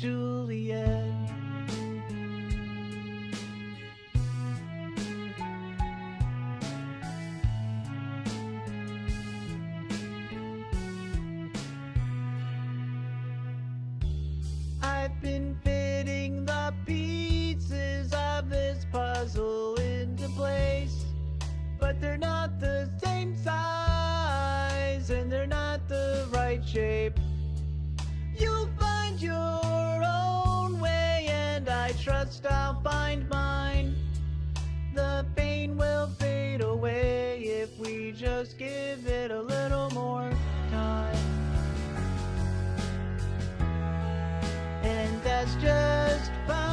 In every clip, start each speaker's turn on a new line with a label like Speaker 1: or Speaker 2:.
Speaker 1: Juliet. I've been fitting the pieces of this puzzle into place, but they're not the same size and they're not the right shape. You'll find your own way and I trust I'll find mine. The pain will fade away if we just give it a little more time. And that's just fine.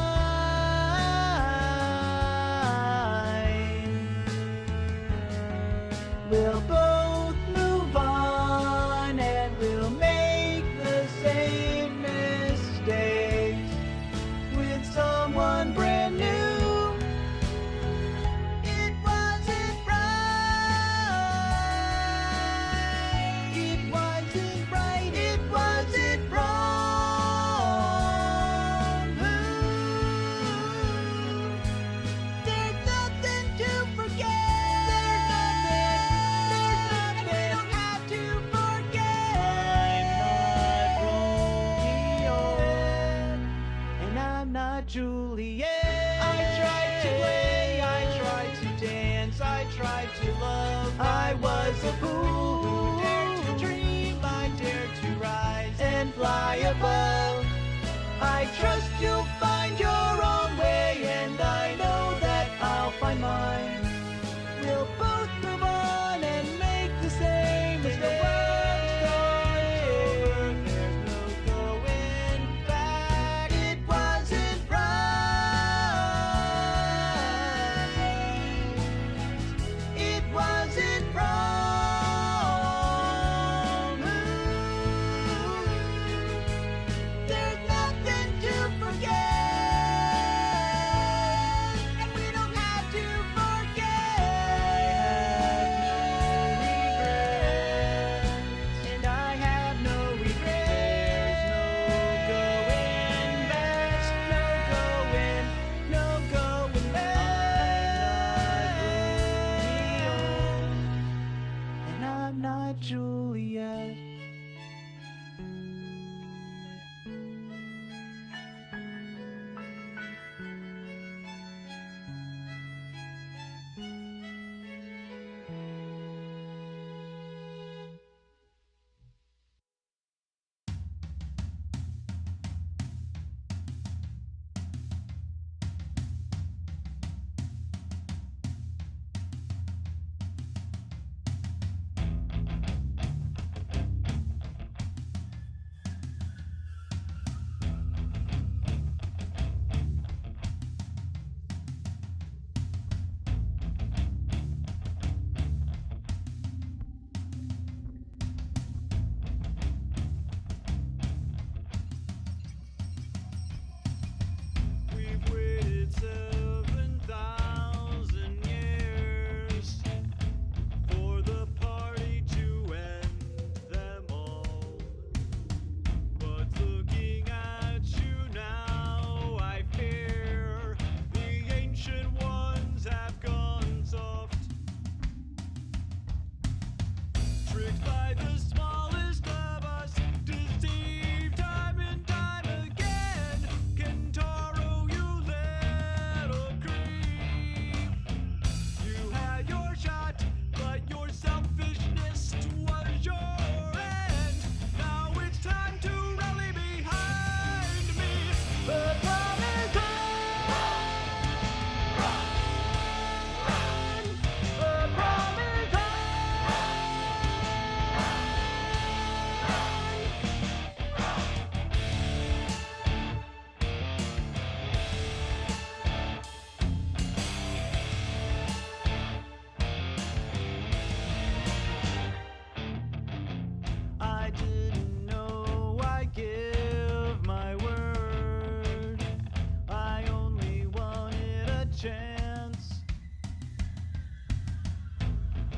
Speaker 1: We'll both move on and we'll make the same mistakes with someone brand new. It wasn't right. It wasn't right. It wasn't wrong. There's nothing to forget. There's nothing we don't have to forget. I'm not Romeo, and I'm not Juliet. I tried to play, I tried to dance, I tried to love. I was a fool who dared to dream, I dared to rise and fly above. I trust you'll find your own way, and I know that I'll find mine. We'll both move on and make the same mistake. There's no going back. It wasn't right. It wasn't wrong. There's nothing to forget, and we don't have to forget. And I have no regrets. No going back. No going back. And I'm not Juliet.
Speaker 2: We've waited 7,000 years for the party to end them all. But looking at you now, I fear the ancient ones have gone soft. Tricked by the smallest of us, deceived time and time again. Kentaro, you little creep. You had your shot, but your selfishness was your end. Now it's time to rally behind me. The time is on. The time is on.
Speaker 1: I didn't know I give my word. I only wanted a chance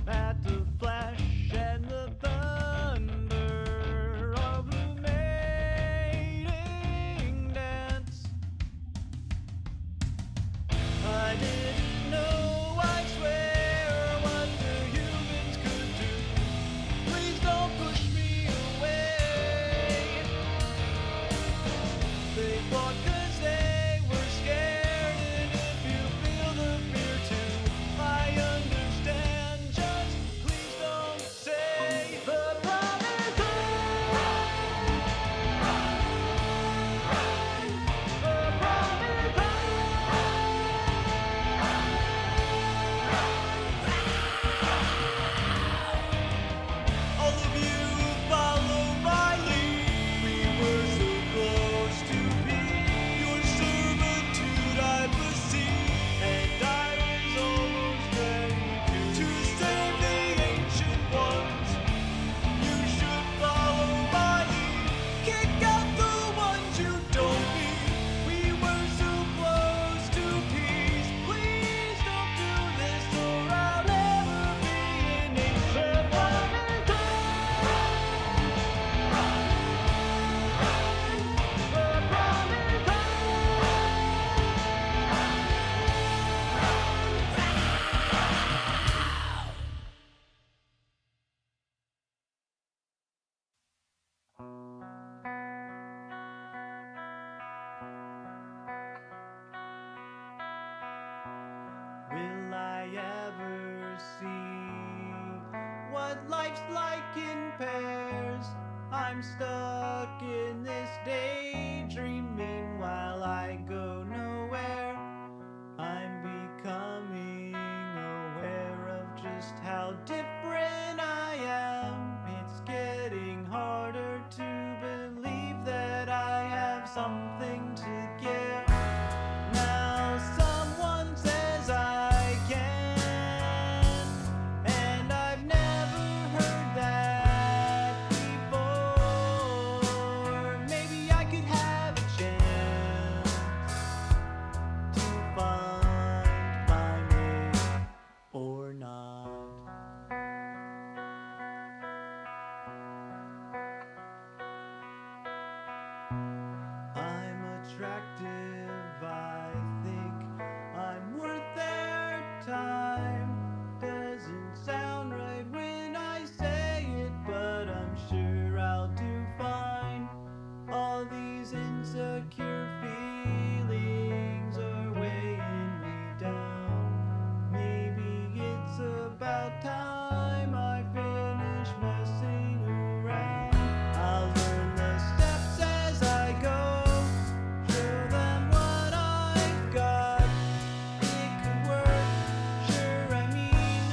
Speaker 1: at the flash and the thunder of the mating dance. fought 'cause they were scared. And if you feel the fear too, I understand. Just please don't say the promise land. The promise all of you follow my lead. We were so close to peace. Your servitude I perceive, and I was almost ready to save the ancient ones. You should follow my lead. Kick out the ones you don't need. We were so close to peace. Please don't do this, or I'll never be an ancient one. Will I ever see what life's like in pairs? I'm stuck in this daydreaming while I go nowhere. I'm becoming aware of just how different I am. It's getting harder to believe that I have something to give. Now someone says I can, and I've never heard that before. Maybe I could have a chance to find my mate or not. I'm attractive, I think I'm worth their time. Doesn't sound right when I say it, but I'm sure I'll do fine. All these insecure feelings are weighing me down. Maybe it's about time I finish messing around. I'll learn the steps as I go. Show them what I've got. It could work, sure, I mean,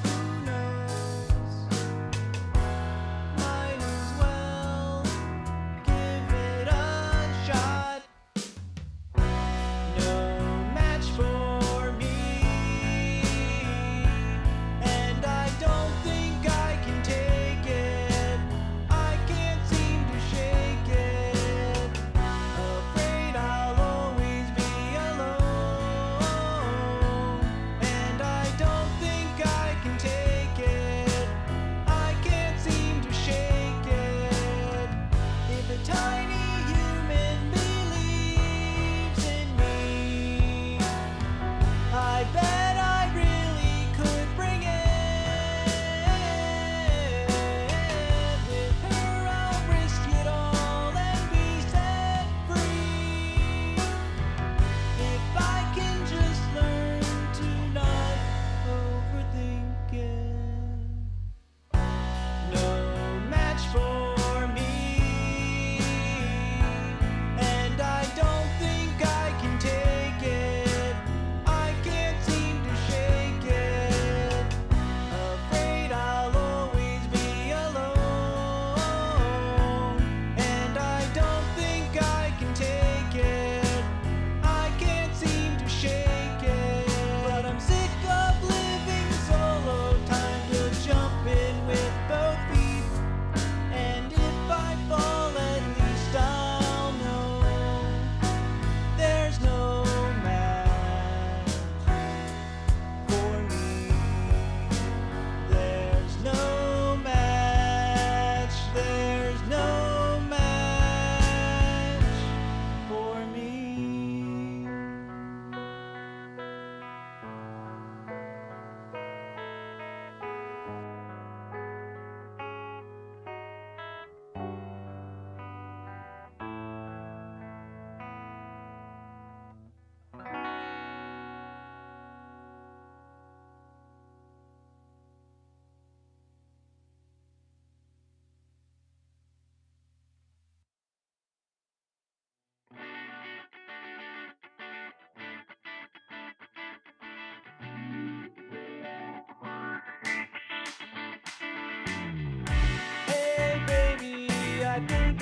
Speaker 1: who knows? Might as well give it a shot.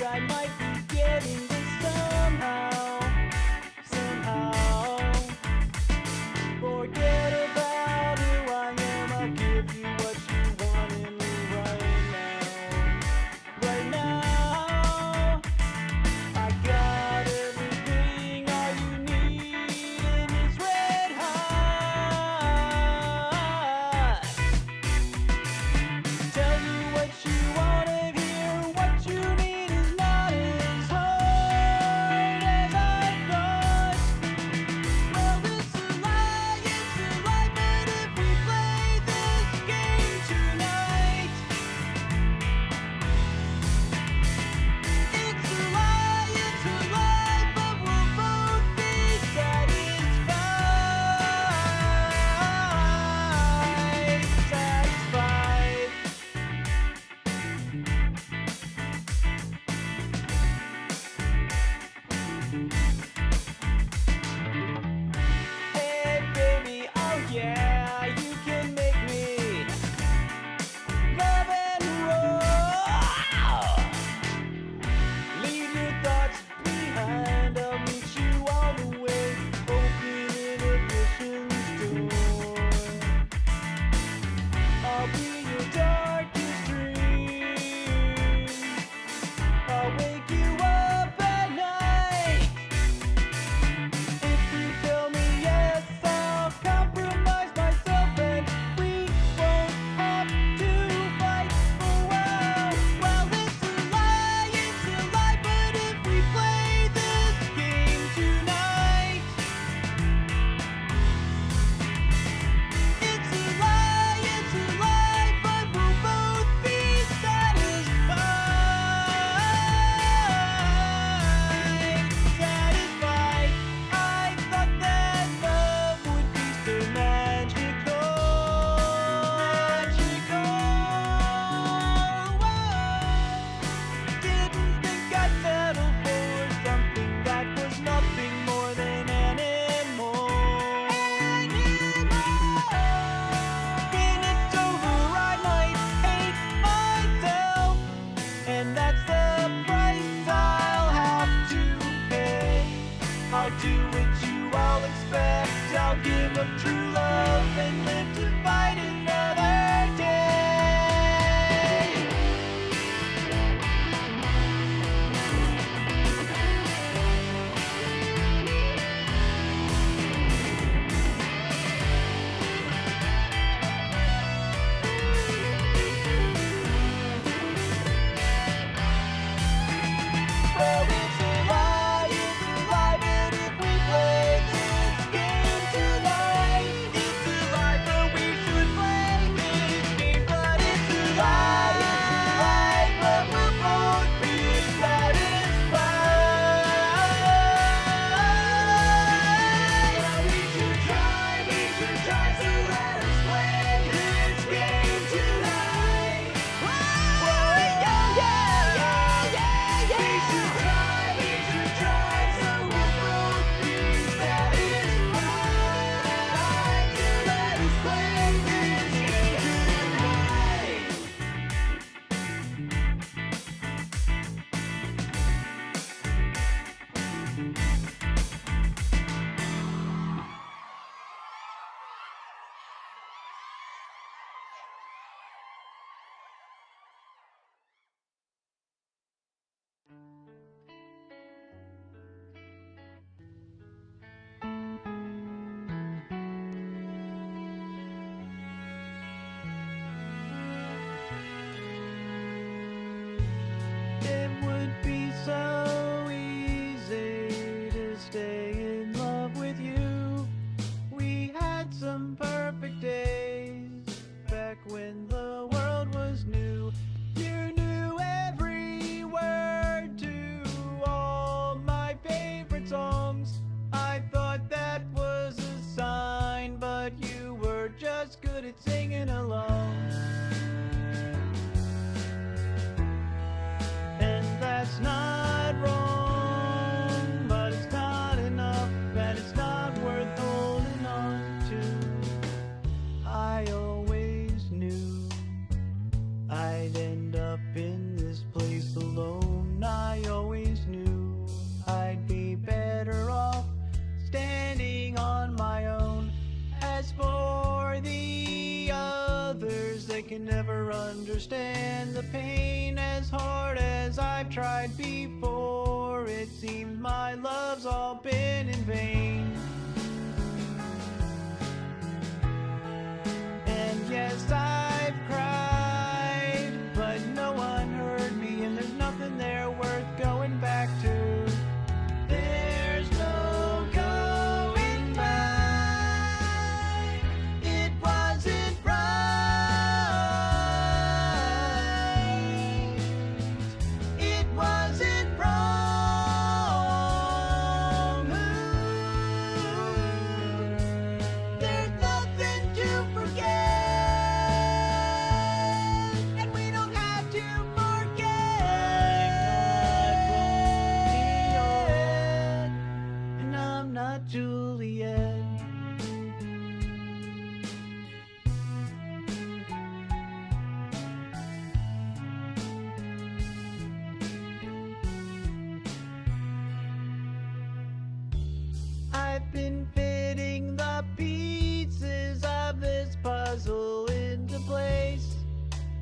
Speaker 1: I might be getting this somehow. Forget about who I am, I'll give you what you want in me right now. Right now, I got everything, all you need, and it's red hot. Tell you what you wanna hear, what you need is not as hard as I thought. Well, it's a lie, but if we play this game tonight, it's a lie, but we'll both be satisfied. Hey baby, oh yeah, you can make me love and roll. Leave your thoughts behind, I'll meet you all the way, open inhibition's door. I'll be your darkest dream, I'll wake you up at night. If you tell me yes, I'll compromise myself and we won't have to fight for a while. Well, it's a lie, but if we play this game tonight, it's a lie, but we'll both be satisfied. I thought that love would be so magical. Didn't think I'd settle for something that was nothing more than animal. When it's over, I might hate myself, and that's the price I'll have to pay. I'll do what you all expect. I'll give up true love and live to fight another day. Well, it's a lie, but if we play this game tonight, it's a lie, but we should play can never understand the pain as hard as I've tried before. It seems my love's all been in vain. And yes, I've cried, but no one heard me, and there's nothing there worth going back to. There's no going back. It wasn't right. It wasn't wrong. There's nothing to forget, and we don't have to forget. And I'm not Juliet. I've been fitting the pieces of this puzzle into place,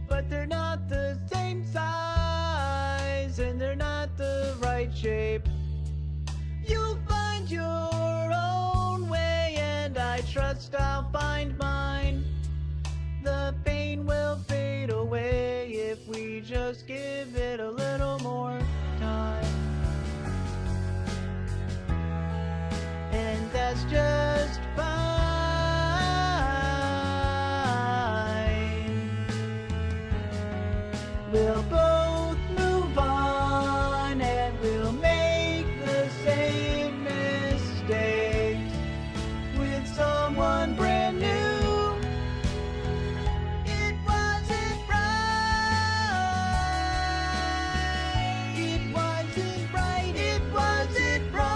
Speaker 1: but they're not the same size, and they're not the right shape. You'll find your own way, and I trust I'll find mine. The pain will fade away if we just give it a little more time. And that's just fine. We'll both move on, and we'll make the same mistakes with someone brand new. It wasn't right. It wasn't right. It wasn't wrong.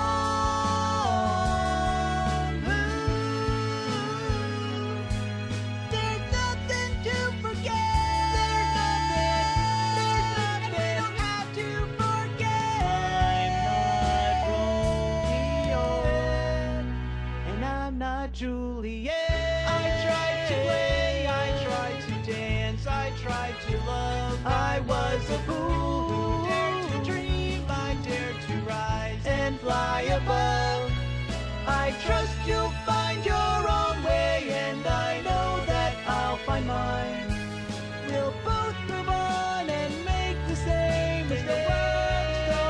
Speaker 1: There's nothing to forget. There's nothing. We don't have to forget. I'm not Romeo, and I'm not Juliet. I tried to play, I tried to dance, I tried to love. I was a fool who dared to dream, I dared to rise and fly above. I trust you'll find your own way, and I know that I'll find mine. We'll both move on and make the same mistake. There's no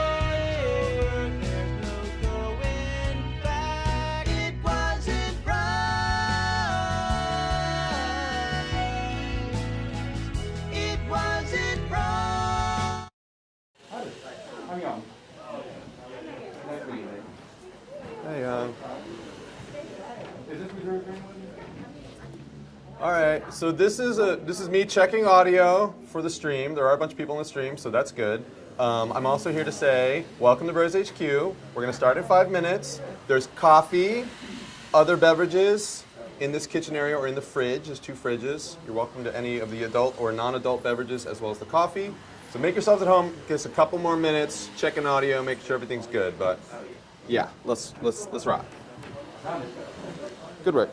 Speaker 1: going back. It wasn't right. It wasn't wrong.
Speaker 3: I'm young. Nice meeting you.
Speaker 4: Hey,
Speaker 3: Is this reserved for anyone?
Speaker 4: all right. So this is me checking audio for the stream. There are a bunch of people in the stream, so that's good. I'm also here to say, welcome to Bros HQ. We're going to start in 5 minutes. There's coffee, other beverages in this kitchen area or in the fridge. There's 2 fridges. You're welcome to any of the adult or non-adult beverages as well as the coffee. So make yourselves at home. Give us a couple more minutes, checking audio, make sure everything's good. But yeah, let's rock. Good work.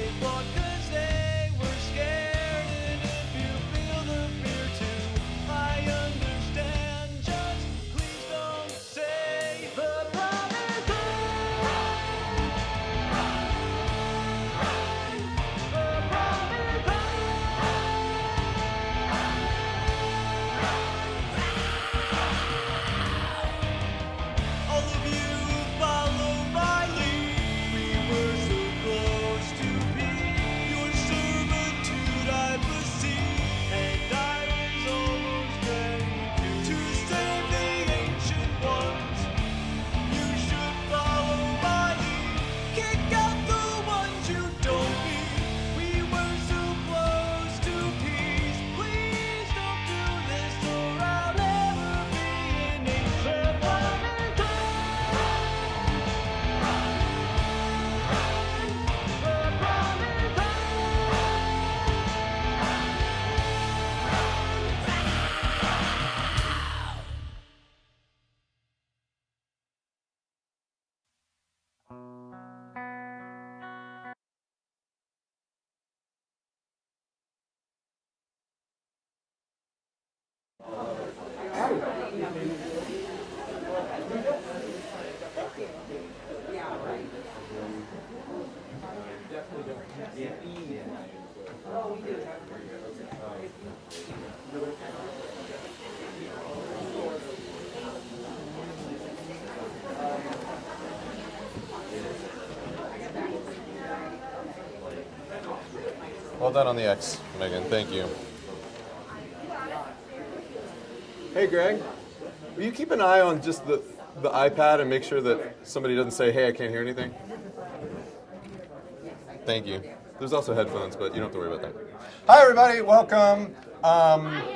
Speaker 2: they fought 'cause they were scared. And if you feel the fear too, I understand. Just please don't say the promise. The promise. All of you follow my lead. We were so close to peace. Your servitude I perceive, and I was almost ready to save the ancient ones. You should follow my lead. Kick out the ones you don't need. We were so close to peace. Please don't do this, or I'll never be an ancient one.
Speaker 4: Well done on the X, Megan. Thank you. Hey, Greg. Will you keep an eye on just the iPad and make sure that somebody doesn't say, hey, I can't hear anything? Thank you. There's also headphones, but you don't have to worry about that. Hi, everybody. Welcome. Hi.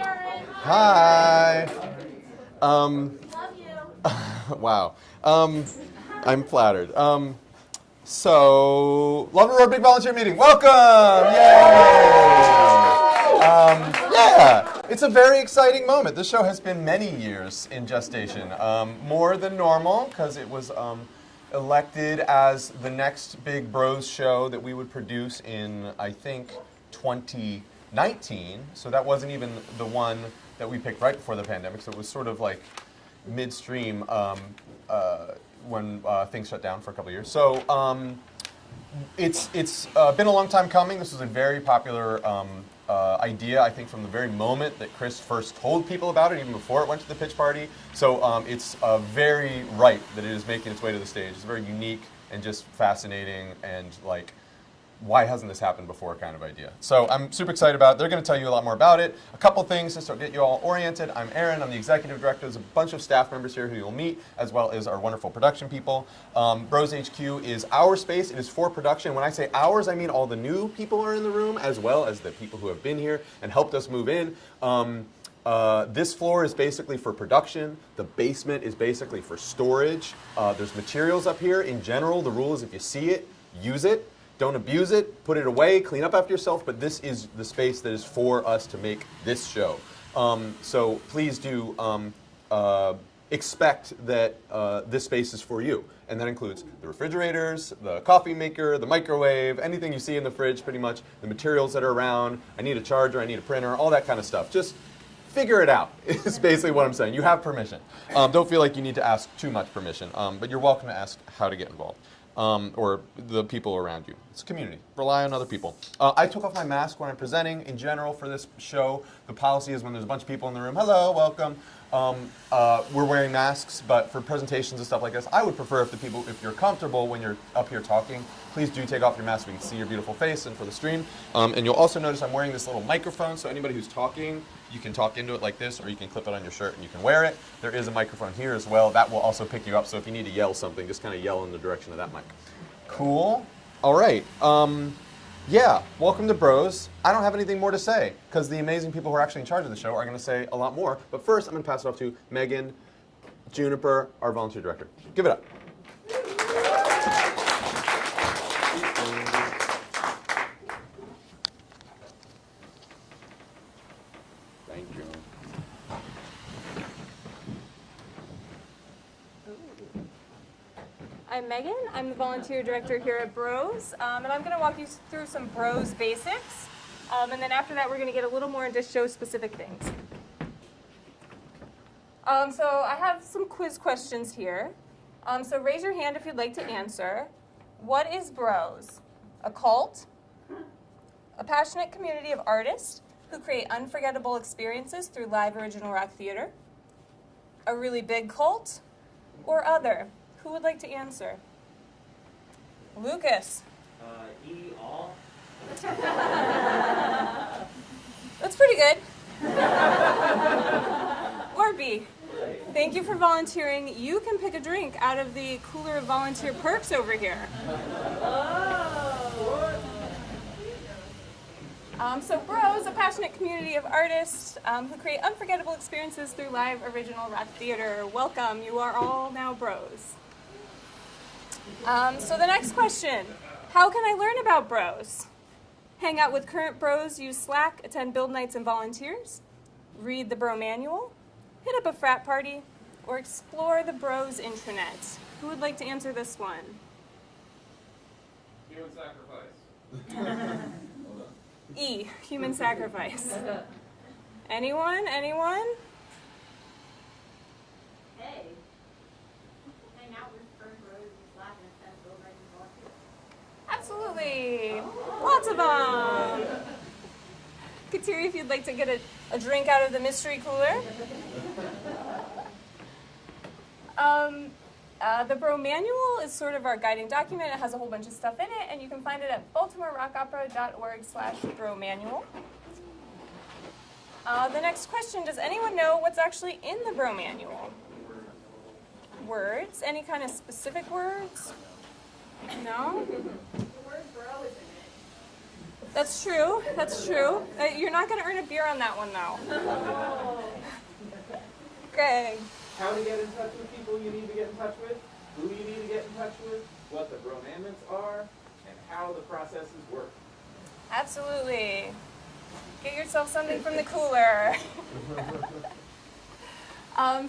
Speaker 5: Love you.
Speaker 4: Wow. I'm flattered. So, London Road Big Volunteer Meeting. Welcome! Yay! Yeah, it's a very exciting moment. This show has been many years in gestation, more than normal because it was elected as the next big Bros show that we would produce in, I think, 2019. So that wasn't even the one that we picked right before the pandemic. So it was sort of like midstream when things shut down for a couple of years. So it's been a long time coming. This was a very popular idea, I think, from the very moment that Chris first told people about it, even before it went to the pitch party. So it's very right that it is making its way to the stage. It's very unique and just fascinating and like, why hasn't this happened before kind of idea. So I'm super excited about it. They're going to tell you a lot more about it. A couple things just to get you all oriented. I'm Aaron. I'm the executive director. There's a bunch of staff members here who you'll meet, as well as our wonderful production people. Bros HQ is our space. It is for production. When I say ours, I mean all the new people are in the room, as well as the people who have been here and helped us move in. This floor is basically for production. The basement is basically for storage. There's materials up here. In general, the rule is if you see it, use it. Don't abuse it, put it away, clean up after yourself, but this is the space that is for us to make this show. So please do expect that this space is for you. And that includes the refrigerators, the coffee maker, the microwave, anything you see in the fridge pretty much, the materials that are around. I need a charger, I need a printer, all that kind of stuff. Just figure it out is basically what I'm saying. You have permission. Don't feel like you need to ask too much permission, but you're welcome to ask how to get involved. Or the people around you. It's a community. Rely on other people. I took off my mask when I'm presenting. In general, for this show, the policy is when there's a bunch of people in the room, hello, welcome, we're wearing masks, but for presentations and stuff like this, I would prefer if you're comfortable when you're up here talking, please do take off your mask so we can see your beautiful face and for the stream. And you'll also notice I'm wearing this little microphone, so anybody who's talking, you can talk into it like this, or you can clip it on your shirt and you can wear it. There is a microphone here as well. That will also pick you up, so if you need to yell something, just kind of yell in the direction of that mic. Cool. All right. Yeah, welcome to Bros. I don't have anything more to say, because the amazing people who are actually in charge of the show are going to say a lot more. But first, I'm going to pass it off to Megan Juniper, our volunteer director. Give it up. Thank you.
Speaker 6: I'm Megan. I'm the volunteer director here at Bros, and I'm going to walk you through some Bros basics, and then after that we're going to get a little more into show-specific things. So I have some quiz questions here. So raise your hand if you'd like to answer. What is Bros? A cult? A passionate community of artists who create unforgettable experiences through live original rock theater? A really big cult? Or other? Who would like to answer? Lucas.
Speaker 2: E all.
Speaker 6: That's pretty good. Or B. Thank you for volunteering. You can pick a drink out of the cooler of volunteer perks over here. So Bros, a passionate community of artists who create unforgettable experiences through live original rock theater. Welcome, you are all now Bros. So the next question, how can I learn about Bros? Hang out with current Bros, use Slack, attend build nights and volunteers, read the Bro Manual, hit up a frat party, or explore the Bros intranet. Who would like to answer this one?
Speaker 3: Human sacrifice.
Speaker 6: E, human sacrifice. Anyone? Anyone?
Speaker 5: Hey, hang out with current Bros and Slack and attend build nights and volunteers.
Speaker 6: Absolutely. Lots of them. Kateri, if you'd like to get a drink out of the mystery cooler. The Bro Manual is sort of our guiding document. It has a whole bunch of stuff in it, and you can find it at baltimorerockopera.org/Bro-Manual. The next question, does anyone know what's actually in the Bro Manual? Words? Any kind of specific words? No?
Speaker 5: The word bro is in it.
Speaker 6: That's true. That's true. You're not going to earn a beer on that one, though. Greg.
Speaker 3: How to get in touch with people you need to get in touch with, who you need to get in touch with, what the bromandments are, and how the processes work.
Speaker 6: Absolutely. Get yourself something from the cooler.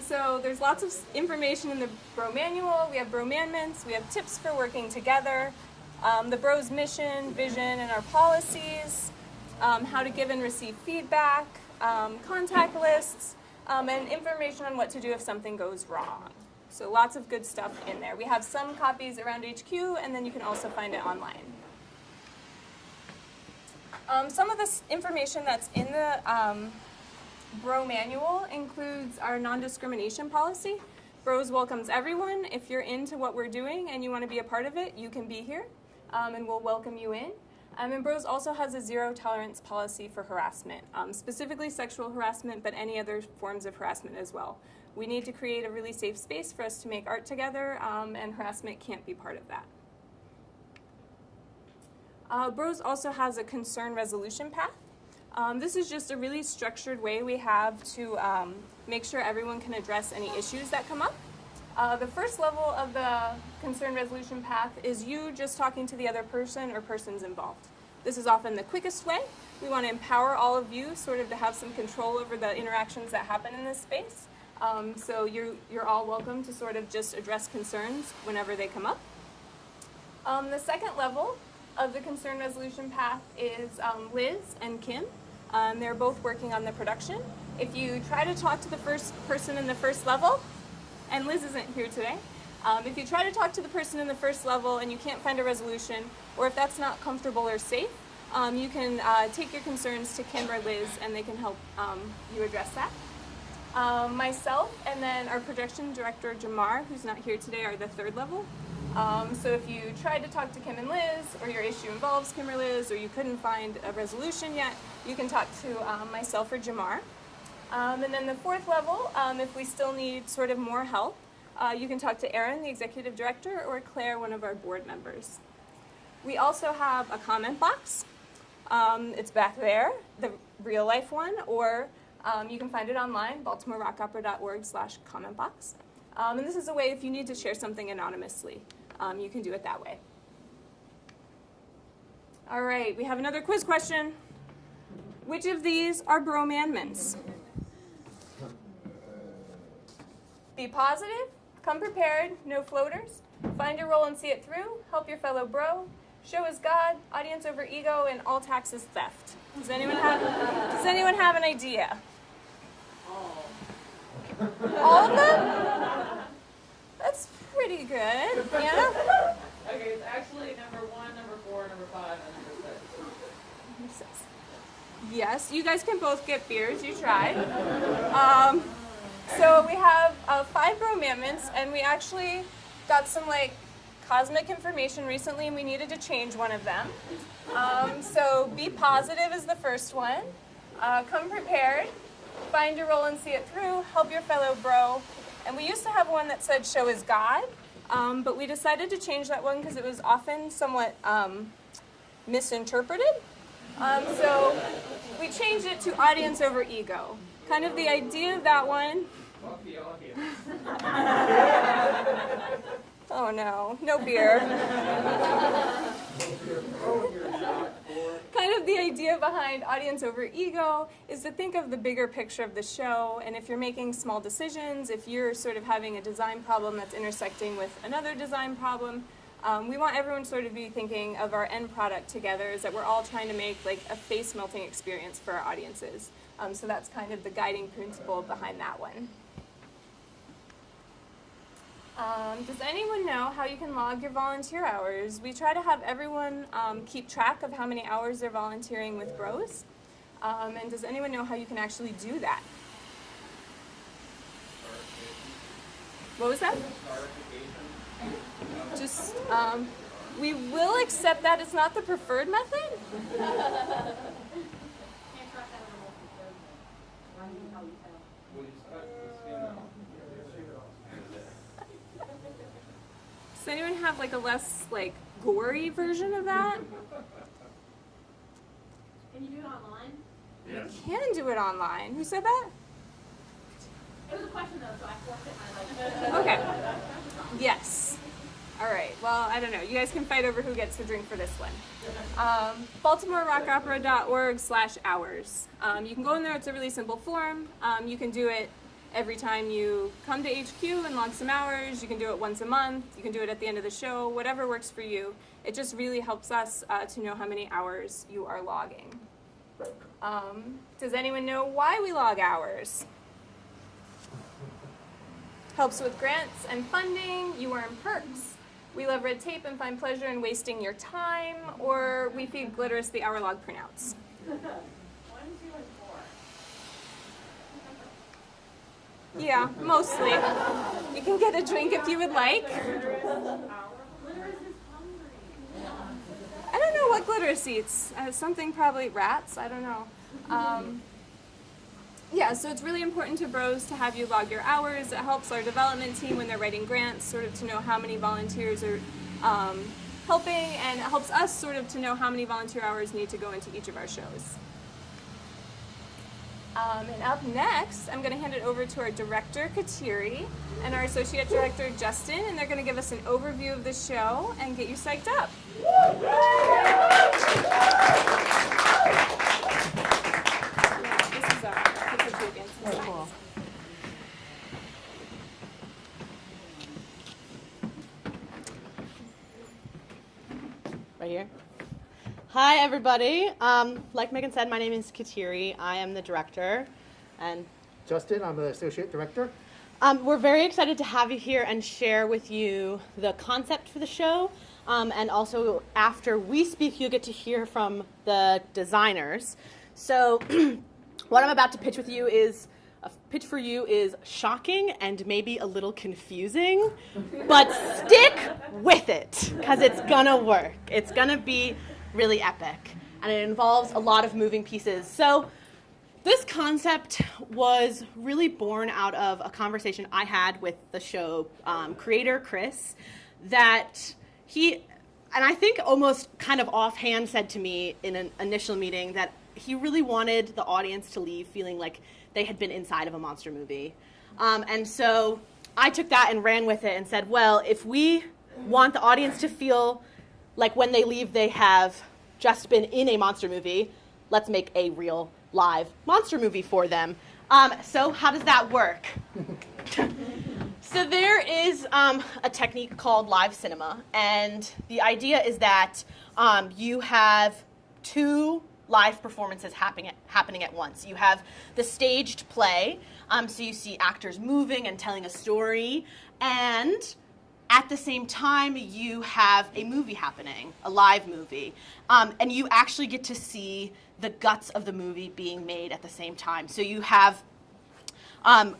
Speaker 6: So there's lots of information in the Bro Manual. We have bromandments. We have tips for working together. The Bros mission, vision, and our policies. How to give and receive feedback. Contact lists. And information on what to do if something goes wrong. So lots of good stuff in there. We have some copies around HQ, and then you can also find it online. Some of this information that's in the Bro Manual includes our non-discrimination policy. Bros welcomes everyone. If you're into what we're doing and you want to be a part of it, you can be here, and we'll welcome you in. And Bros also has a zero tolerance policy for harassment, specifically sexual harassment, but any other forms of harassment as well. We need to create a really safe space for us to make art together, and harassment can't be part of that. Bros also has a concern resolution path. This is just a really structured way we have to make sure everyone can address any issues that come up. The first level of the concern resolution path is you just talking to the other person or persons involved. This is often the quickest way. We want to empower all of you sort of to have some control over the interactions that happen in this space. So you're all welcome to sort of just address concerns whenever they come up. The second level of the concern resolution path is Liz and Kim. They're both working on the production. If you try to talk to the first person in the first level, and Liz isn't here today, if you try to talk to the person in the first level and you can't find a resolution, or if that's not comfortable or safe, you can take your concerns to Kim or Liz and they can help you address that. Myself and then our production director, Jamar, who's not here today, are the third level. So if you tried to talk to Kim and Liz, or your issue involves Kim or Liz, or you couldn't find a resolution yet, you can talk to myself or Jamar. And then the fourth level, if we still need sort of more help, you can talk to Erin, the executive director, or Claire, one of our board members. We also have a comment box. It's back there, the real life one, or you can find it online, baltimorerockopera.org/comment box. And this is a way if you need to share something anonymously, you can do it that way. All right, we have another quiz question. Which of these are bromandments? Be positive, come prepared, no floaters, find your role and see it through, help your fellow bro, show is God, audience over ego, and all taxes theft. Does anyone have an idea? All of them? That's pretty good. Yeah?
Speaker 3: Okay, it's actually number 1, number 4, number 5, and number 6.
Speaker 6: Yes, you guys can both get beers. You tried. So we have 5 bromaments, and we actually got some cosmic information recently, and we needed to change one of them. So be positive is the first one. Come prepared. Find your role and see it through. Help your fellow bro. And we used to have one that said show is God, but we decided to change that one because it was often somewhat misinterpreted. So we changed it to audience over ego. Kind of the idea of that one. Oh no, no beer. Kind of the idea behind audience over ego is to think of the bigger picture of the show, and if you're making small decisions, if you're sort of having a design problem that's intersecting with another design problem, we want everyone sort of be thinking of our end product together, is that we're all trying to make a face-melting experience for our audiences. So that's kind of the guiding principle behind that one. Does anyone know how you can log your volunteer hours? We try to have everyone keep track of how many hours they're volunteering with Bros. And does anyone know how you can actually do that? What was that? Just, we will accept that it's not the preferred method. Does anyone have a less gory version of that?
Speaker 5: Can you do it online?
Speaker 6: You can do it online. Who said that?
Speaker 5: It was a question though, so I forced it my
Speaker 6: Okay. Yes. All right. Well, I don't know. You guys can fight over who gets the drink for this one. BaltimoreRockOpera.org/hours. You can go in there. It's a really simple form. You can do it every time you come to HQ and log some hours. You can do it once a month. You can do it at the end of the show. Whatever works for you. It just really helps us to know how many hours you are logging. Does anyone know why we log hours? Helps with grants and funding. You earn perks. We love red tape and find pleasure in wasting your time, or we feed Glitterous the hour log printouts.
Speaker 5: 1, 2, and 4.
Speaker 6: Yeah, mostly. You can get a drink if you would like.
Speaker 5: Glitterous is hungry.
Speaker 6: I don't know what Glitterous eats. Something probably rats. I don't know. Yeah, so it's really important to Bros to have you log your hours. It helps our development team when they're writing grants sort of to know how many volunteers are helping, and it helps us sort of to know how many volunteer hours need to go into each of our shows. And up next, I'm going to hand it over to our director, Kateri, and our associate director, Justin, and they're going to give us an overview of the show and get you psyched up. This is very cool.
Speaker 7: Right here. Hi, everybody. Like Megan said, my name is Kateri. I am the director. And
Speaker 8: Justin, I'm the associate director.
Speaker 7: we're very excited to have you here and share with you the concept for the show. And also, after we speak, you'll get to hear from the designers. So what I'm about to pitch for you is shocking and maybe a little confusing, but stick with it, because it's gonna work. It's gonna be really epic, and it involves a lot of moving pieces. So this concept was really born out of a conversation I had with the show creator, Chris, that he, and I think almost kind of offhand, said to me in an initial meeting that he really wanted the audience to leave feeling like they had been inside of a monster movie. And so I took that and ran with it and said, well, if we want the audience to feel like when they leave they have just been in a monster movie, let's make a real live monster movie for them. So how does that work? So there is a technique called live cinema, and the idea is that you have two live performances happening at once. You have the staged play, so you see actors moving and telling a story, and at the same time you have a movie happening, a live movie, and you actually get to see the guts of the movie being made at the same time. So you have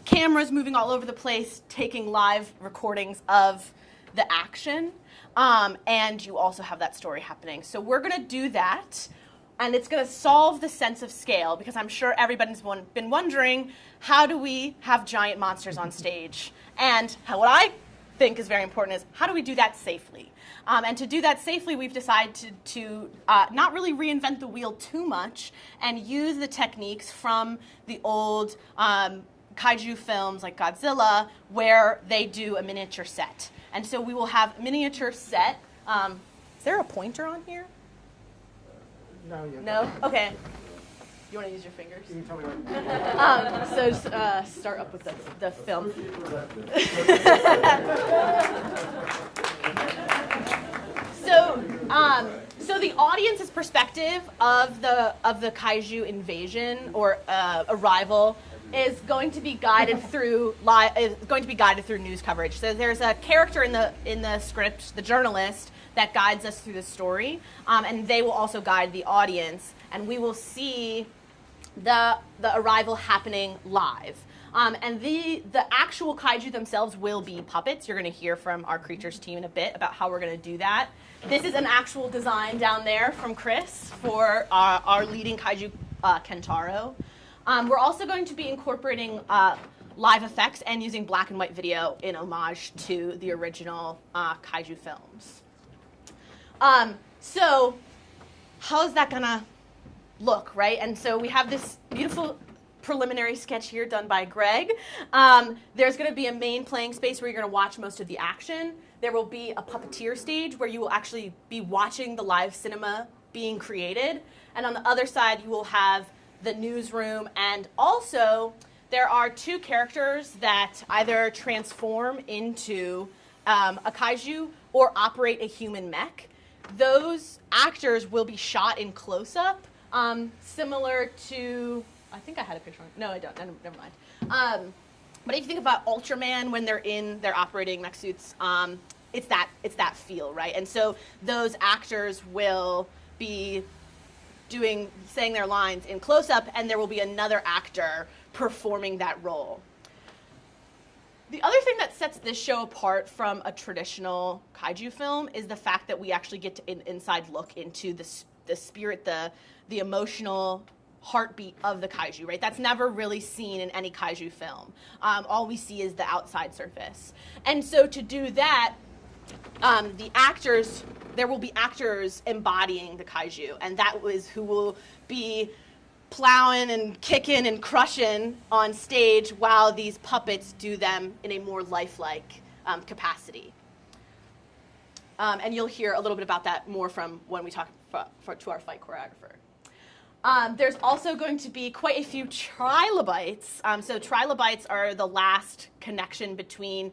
Speaker 7: cameras moving all over the place, taking live recordings of the action, and you also have that story happening. So we're going to do that, and it's going to solve the sense of scale, because I'm sure everybody's been wondering, how do we have giant monsters on stage? And what I think is very important is, how do we do that safely? And to do that safely, we've decided to not really reinvent the wheel too much and use the techniques from the old kaiju films like Godzilla, where they do a miniature set. And so we will have a miniature set. Is there a pointer on here?
Speaker 8: No, yeah.
Speaker 7: No? Okay. You want to use your fingers?
Speaker 8: You can tell me what.
Speaker 7: So start up with the film. So the audience's perspective of the kaiju invasion or arrival is going to be guided through news coverage. So there's a character in the script, the journalist, that guides us through the story, and they will also guide the audience, and we will see the arrival happening live. And the actual kaiju themselves will be puppets. You're going to hear from our creatures team in a bit about how we're going to do that. This is an actual design down there from Chris for our leading kaiju, Kentaro. We're also going to be incorporating live effects and using black and white video in homage to the original kaiju films. So how's that gonna look, right? And so we have this beautiful preliminary sketch here done by Greg. There's gonna be a main playing space where you're gonna watch most of the action. There will be a puppeteer stage where you will actually be watching the live cinema being created. And on the other side, you will have the newsroom, and also there are two characters that either transform into a kaiju or operate a human mech. Those actors will be shot in close-up, similar to, I think I had a picture on, no I don't, never mind. But if you think about Ultraman when they're operating mech suits, it's that feel, right? And so those actors will be saying their lines in close-up, and there will be another actor performing that role. The other thing that sets this show apart from a traditional kaiju film is the fact that we actually get an inside look into the spirit, the emotional heartbeat of the kaiju, right? That's never really seen in any kaiju film. All we see is the outside surface. And so to do that, there will be actors embodying the kaiju, and that is who will be plowing and kicking and crushing on stage while these puppets do them in a more lifelike capacity. And you'll hear a little bit about that more from when we talk to our fight choreographer. There's also going to be quite a few trilobites. So trilobites are the last connection between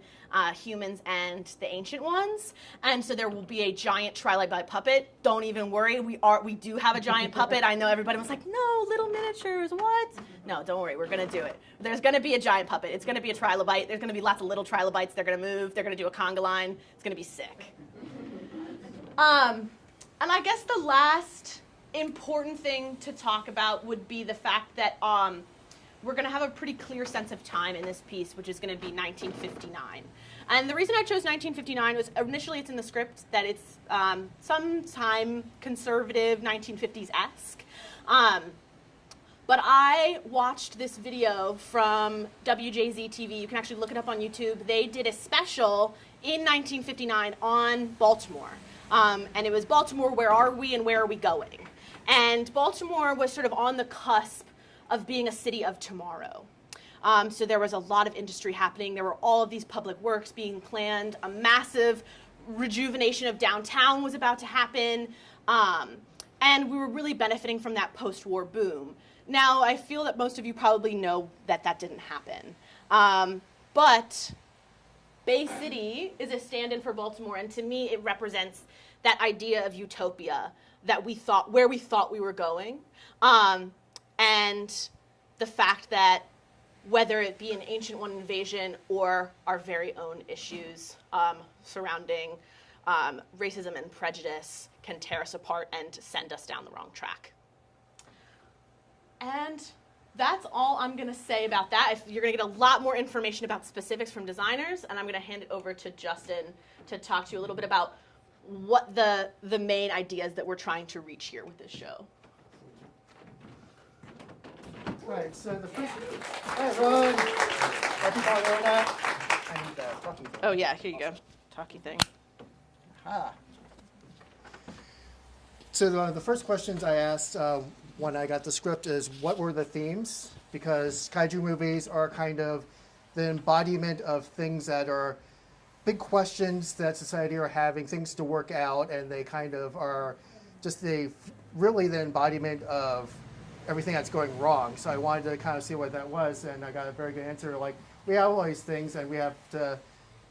Speaker 7: humans and the ancient ones, and so there will be a giant trilobite puppet. Don't even worry, we do have a giant puppet. I know everybody was like, no, little miniatures, what? No, don't worry, we're gonna do it. There's gonna be a giant puppet. It's gonna be a trilobite. There's gonna be lots of little trilobites. They're gonna move. They're gonna do a conga line. It's gonna be sick. And I guess the last important thing to talk about would be the fact that we're going to have a pretty clear sense of time in this piece, which is going to be 1959. And the reason I chose 1959 was initially it's in the script that it's sometime conservative 1950s-esque. But I watched this video from WJZ TV. You can actually look it up on YouTube. They did a special in 1959 on Baltimore. And it was Baltimore, where are we and where are we going? And Baltimore was sort of on the cusp of being a city of tomorrow. So there was a lot of industry happening. There were all of these public works being planned. A massive rejuvenation of downtown was about to happen. And we were really benefiting from that post-war boom. Now, I feel that most of you probably know that that didn't happen. But Bay City is a stand-in for Baltimore, and to me, it represents that idea of utopia that where we thought we were going, and the fact that whether it be an Ancient One invasion or our very own issues surrounding racism and prejudice can tear us apart and send us down the wrong track. And that's all I'm going to say about that. You're going to get a lot more information about specifics from designers, and I'm going to hand it over to Justin to talk to you a little bit about what the main ideas that we're trying to reach here with this show.
Speaker 8: Right, so the first. Hi, everyone. Happy Halloween. I need the talkie thing.
Speaker 7: Oh, yeah, here you go. Talkie thing.
Speaker 8: Ah. So the first questions I asked when I got the script is, what were the themes? Because kaiju movies are kind of the embodiment of things that are big questions that society are having, things to work out, and they kind of are just really the embodiment of everything that's going wrong. So I wanted to kind of see what that was, and I got a very good answer. Like, we have all these things, and we have to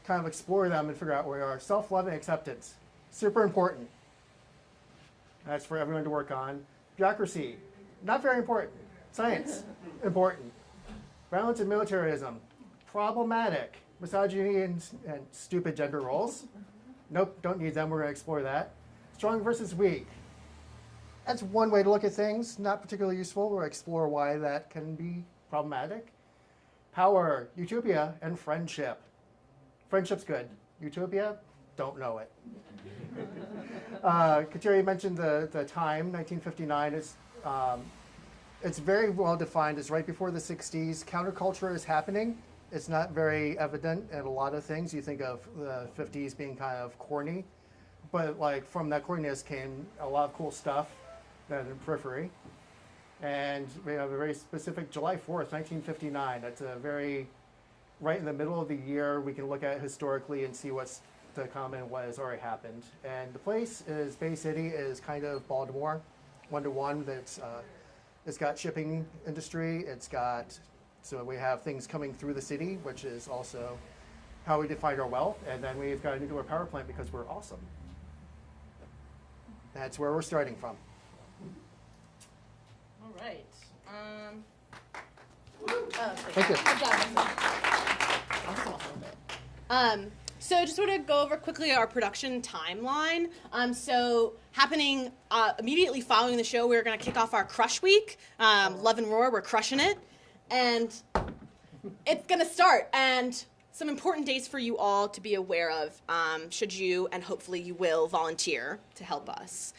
Speaker 8: kind of explore them and figure out where we are. Self-love and acceptance, super important. That's for everyone to work on. Bureaucracy, not very important. Science, important. Violence and militarism, problematic. Misogyny and stupid gender roles. Nope, don't need them. We're going to explore that. Strong versus weak. That's one way to look at things. Not particularly useful. We'll explore why that can be problematic. Power, utopia, and friendship. Friendship's good. Utopia, don't know it. Kateri mentioned the time, 1959. It's very well defined. It's right before the 60s. Counterculture is happening. It's not very evident in a lot of things. You think of the 50s being kind of corny, but like from that corniness came a lot of cool stuff in the periphery. And we have a very specific July 4th, 1959. That's a very right in the middle of the year. We can look at historically and see what's to come and what has already happened. And the place is Bay City is kind of Baltimore, one-to-one. It's got shipping industry. So we have things coming through the city, which is also how we define our wealth. And then we've got a nuclear power plant because we're awesome. That's where we're starting from.
Speaker 7: All right.
Speaker 8: Thank you.
Speaker 7: Good job. So just want to go over quickly our production timeline. So happening immediately following the show, we're going to kick off our Crush Week. Love and Roar, we're crushing it. And it's going to start. And some important dates for you all to be aware of, should you, and hopefully you will, volunteer to help us.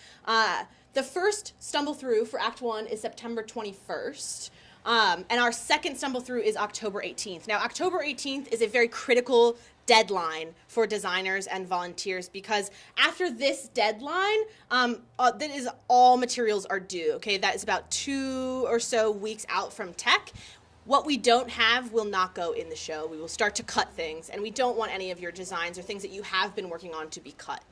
Speaker 7: The first stumble through for Act 1 is September 21st. And our second stumble through is October 18th. Now, October 18th is a very critical deadline for designers and volunteers because after this deadline, that is all materials are due. Okay, that is about 2 or so weeks out from tech. What we don't have will not go in the show. We will start to cut things, and we don't want any of your designs or things that you have been working on to be cut.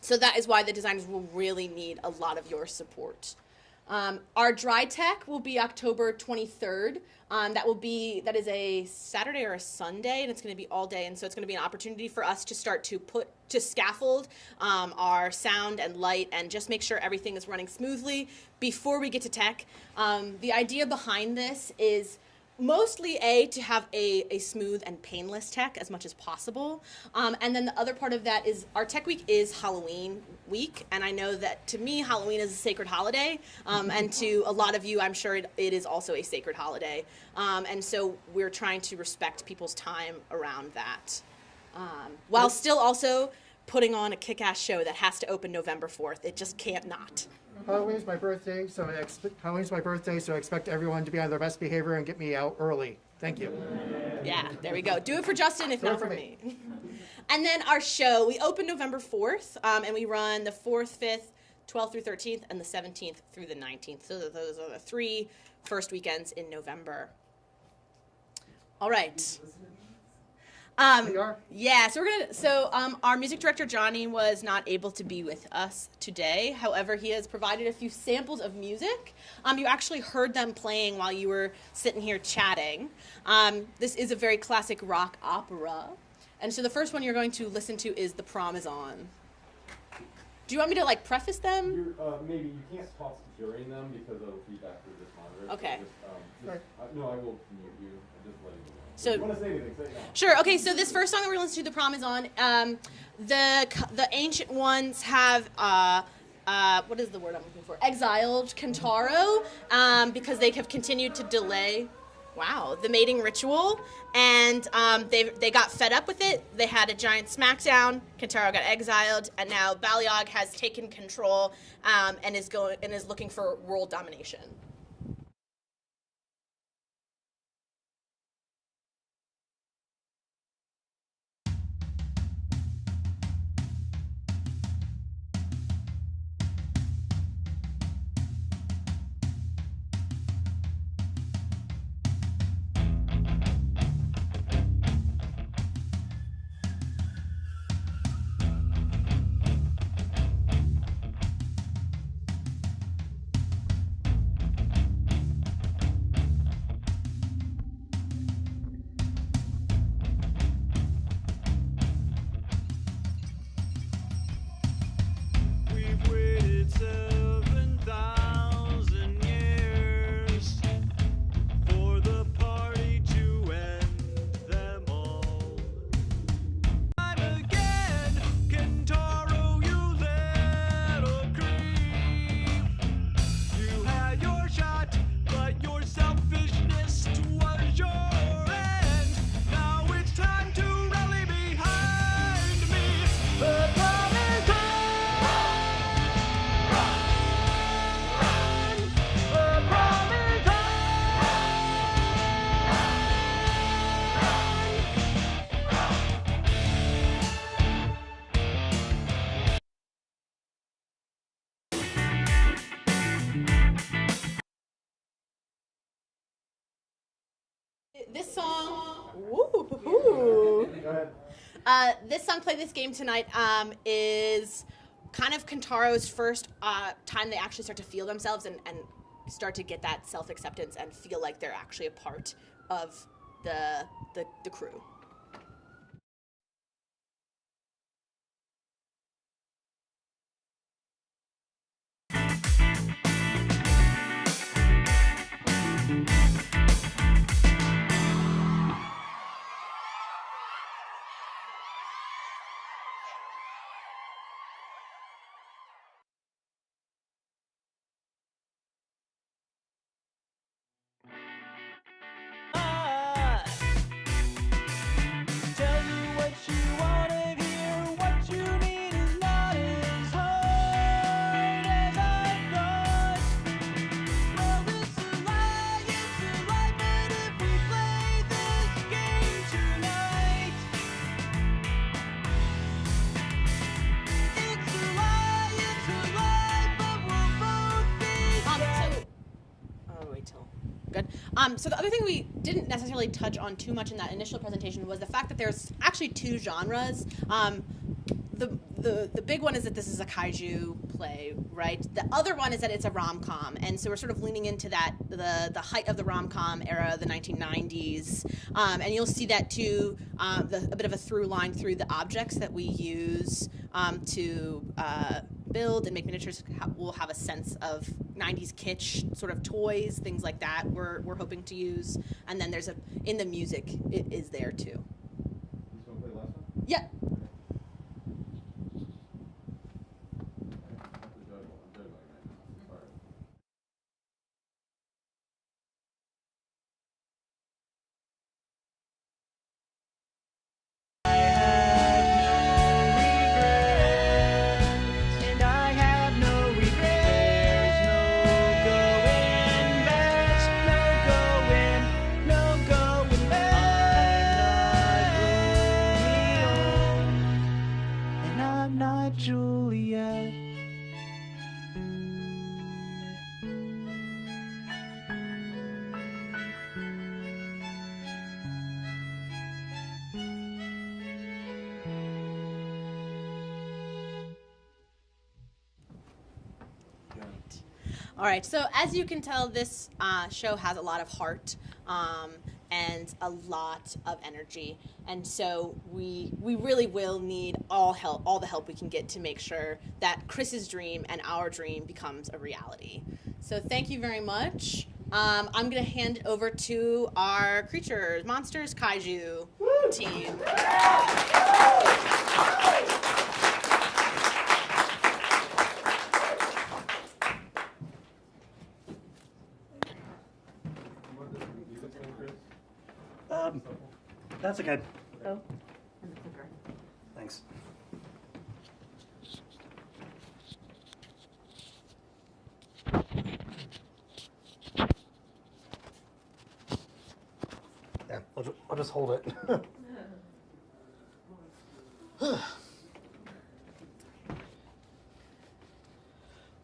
Speaker 7: So that is why the designers will really need a lot of your support. Our dry tech will be October 23rd. That is a Saturday or a Sunday, and it's going to be all day. And so it's going to be an opportunity for us to start to scaffold our sound and light and just make sure everything is running smoothly before we get to tech. The idea behind this is mostly to have a smooth and painless tech as much as possible. And then the other part of that is our tech week is Halloween week. And I know that to me, Halloween is a sacred holiday. And to a lot of you, I'm sure it is also a sacred holiday. And so we're trying to respect people's time around that. While still also putting on a kick-ass show that has to open November 4th. It just can't not.
Speaker 8: Halloween's my birthday, so I expect everyone to be on their best behavior and get me out early. Thank you.
Speaker 7: Yeah, there we go. Do it for Justin, if not for me. And then our show, we open November 4th, and we run the 4th, 5th, 12th through 13th, and the 17th through the 19th. So those are the 3 first weekends in November. All right.
Speaker 8: We are?
Speaker 7: Yeah, so our music director Johnny was not able to be with us today. However, he has provided a few samples of music. You actually heard them playing while you were sitting here chatting. This is a very classic rock opera. And so the first one you're going to listen to is The Prom Is On. Do you want me to like preface them?
Speaker 4: Maybe you can't talk during them because of feedback through this monitor.
Speaker 7: Okay.
Speaker 4: No, I will mute you. I'm just letting you know.
Speaker 7: So,
Speaker 4: if you want to say anything, say it now.
Speaker 7: Sure. Okay. So this first song that we're listening to, "The Prom Is On," the ancient ones have what is the word I'm looking for? Exiled Kentaro because they have continued to delay. Wow, the mating ritual, and they got fed up with it. They had a giant smackdown. Kentaro got exiled, and now Baliog has taken control and is looking for world domination.
Speaker 2: We've waited 7,000 years for the party to end them all. Time again, Kentaro, you little creep. You had your shot, but your selfishness was your end. Now it's time to rally behind me. The prom is on. The prom is on.
Speaker 7: This song,
Speaker 4: Go ahead.
Speaker 7: this song, Play This Game Tonight, is kind of Kentaro's first time they actually start to feel themselves and start to get that self-acceptance and feel like they're actually a part of the crew.
Speaker 1: Tell you what you wanna hear. What you need is not as hard as I thought. Well, it's a lie, but if we play this game tonight, it's a lie, but we'll both be dead.
Speaker 7: Good. So the other thing we didn't necessarily touch on too much in that initial presentation was the fact that there's actually two genres. The big one is that this is a kaiju play, right? The other one is that it's a rom-com, and so we're sort of leaning into that, the height of the rom-com era, the 1990s, and you'll see that too, a bit of a through line through the objects that we use to build and make miniatures. We'll have a sense of 90s kitsch sort of toys, things like that we're hoping to use, and then there's in the music it is there too.
Speaker 4: You just want to play the last one?
Speaker 7: Yeah.
Speaker 4: I'm judging right now. All right.
Speaker 1: And I have no regrets. No going back. No going back. I'm not
Speaker 7: All right, so as you can tell, this show has a lot of heart and a lot of energy. And so we really will need all the help we can get to make sure that Chris's dream and our dream becomes a reality. So thank you very much. I'm going to hand it over to our creatures, monsters, kaiju team.
Speaker 9: That's okay.
Speaker 7: Oh.
Speaker 9: Thanks. Yeah, I'll just hold it.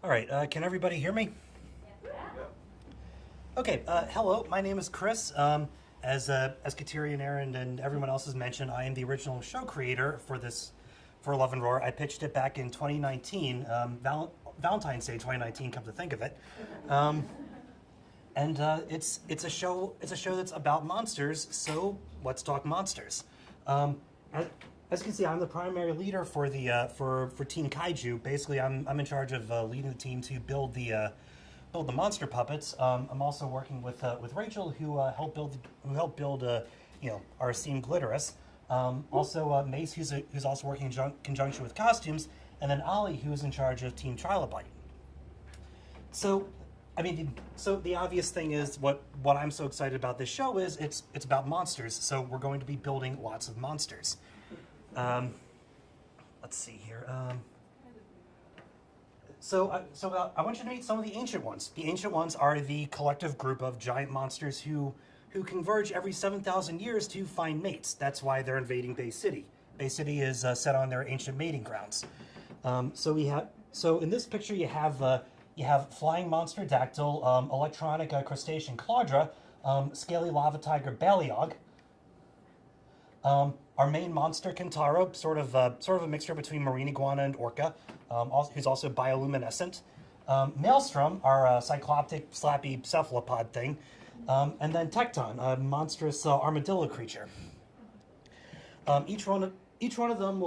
Speaker 9: All right, can everybody hear me? Okay, hello, my name is Chris. As Kateri and Aaron and everyone else has mentioned, I am the original show creator for Love and Roar. I pitched it back in 2019, Valentine's Day 2019, come to think of it. It's a show that's about monsters, so let's talk monsters. As you can see, I'm the primary leader for the for Team Kaiju. Basically, I'm in charge of leading the team to build the monster puppets. I'm also working with Rachel, who helped build our esteemed Glitterous. Also Mace, who's also working in conjunction with costumes, and then Ollie, who's in charge of Team Trilobite. So, the obvious thing is what I'm so excited about this show is it's about monsters. So we're going to be building lots of monsters. Let's see here. So I want you to meet some of the ancient ones. The ancient ones are the collective group of giant monsters who converge every 7,000 years to find mates. That's why they're invading Bay City. Bay City is set on their ancient mating grounds. So in this picture you have flying monster Dactyl, electronic crustacean Claudra, scaly lava tiger Baliog. Our main monster, Kentaro, sort of a mixture between marine iguana and orca, who's also bioluminescent. Maelstrom, our cycloptic, slappy cephalopod thing, and then Tecton, a monstrous armadillo creature. Each one of them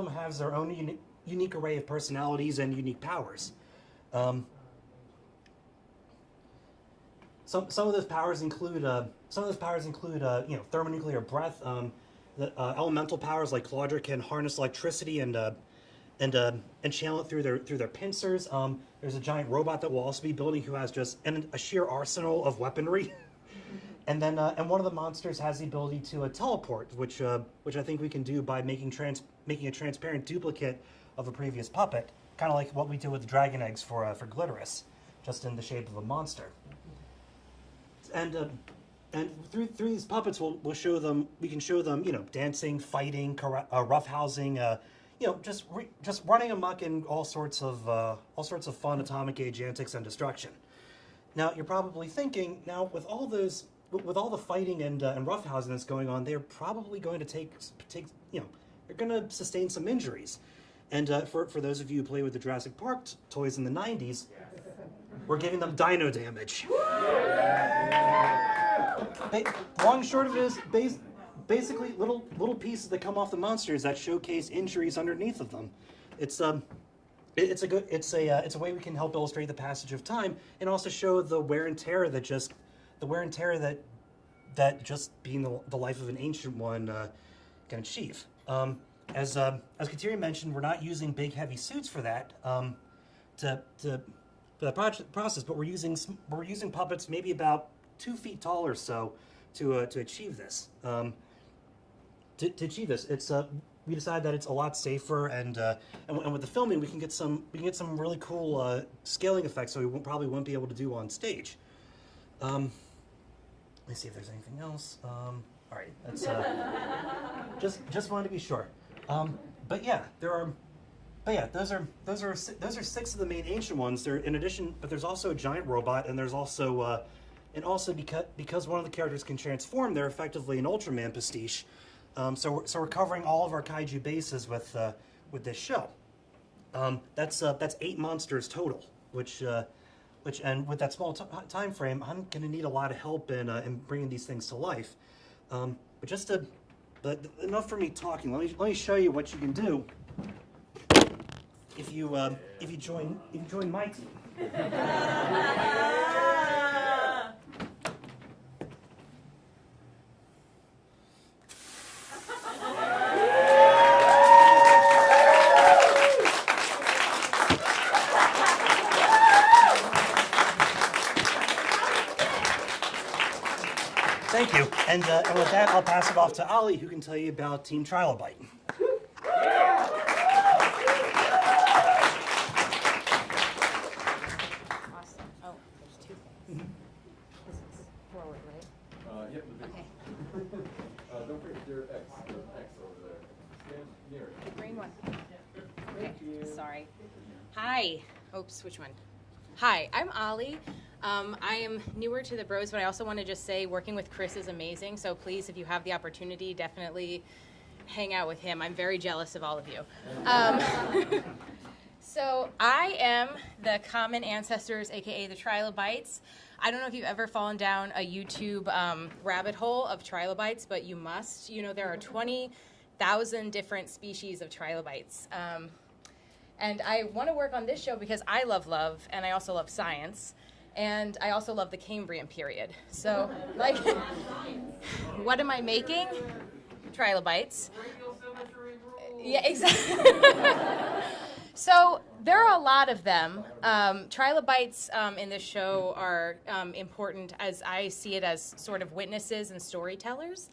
Speaker 9: has their own unique array of personalities and unique powers. Some of those powers include thermonuclear breath. The elemental powers like Claudra can harness electricity and channel it through their pincers. There's a giant robot that we'll also be building who has just a sheer arsenal of weaponry. And then one of the monsters has the ability to teleport, which I think we can do by making a transparent duplicate of a previous puppet, kind of like what we did with the dragon eggs for Glitterous, just in the shape of a monster. And through these puppets, we can show them, dancing, fighting, roughhousing, just running amok in all sorts of fun atomic age antics and destruction. Now you're probably thinking, with all the fighting and roughhousing that's going on, they're probably going to they're going to sustain some injuries. And for those of you who play with the Jurassic Park toys in the 90s, we're giving them Dino Damage. Long and short of it is basically little pieces that come off the monsters that showcase injuries underneath of them. It's a way we can help illustrate the passage of time and also show the wear and tear that just being the life of an ancient one can achieve. As Kateri mentioned, we're not using big heavy suits for that for that process, but we're using puppets maybe about 2 feet tall or so to achieve this. To achieve this, we decided that it's a lot safer, and with the filming, we can get some really cool scaling effects, so we probably won't be able to do on stage. Let's see if there's anything else. All right, that's just wanted to be sure. Those are 6 of the main ancient ones. There, in addition, but there's also a giant robot, and there's also because one of the characters can transform, they're effectively an Ultraman pastiche. So we're covering all of our kaiju bases with this show. That's 8 monsters total. which and with that small time frame, I'm going to need a lot of help in bringing these things to life. But enough for me talking. Let me show you what you can do if you join my team. Thank you. And with that, I'll pass it off to Ollie, who can tell you about Team Trilobite.
Speaker 10: Awesome. Oh, there's two things. This is forward, right?
Speaker 4: Yep.
Speaker 10: Okay.
Speaker 4: Don't forget your X over there. Stand near it.
Speaker 10: The green one. Okay. Sorry. Hi. Oops, which one? Hi, I'm Ollie. I am newer to the Bros, but I also want to just say working with Chris is amazing. So please, if you have the opportunity, definitely hang out with him. I'm very jealous of all of you. So I am the common ancestors, aka the trilobites. I don't know if you've ever fallen down a YouTube rabbit hole of trilobites, but you must. You know, there are 20,000 different species of trilobites. And I want to work on this show because I love love, and I also love science. And I also love the Cambrian period. So, like, what am I making? Trilobites. Yeah, exactly. So there are a lot of them. Trilobites in this show are important, as I see it, as sort of witnesses and storytellers.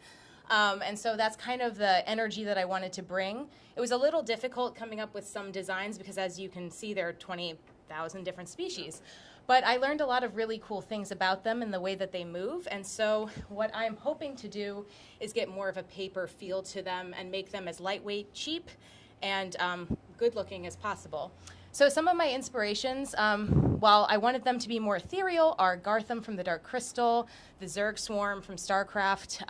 Speaker 10: And so that's kind of the energy that I wanted to bring. It was a little difficult coming up with some designs because, as you can see, there are 20,000 different species. But I learned a lot of really cool things about them and the way that they move. And so what I'm hoping to do is get more of a paper feel to them and make them as lightweight, cheap, and good looking as possible. So some of my inspirations, while I wanted them to be more ethereal, are Gartham from the Dark Crystal, the Zerg Swarm from StarCraft,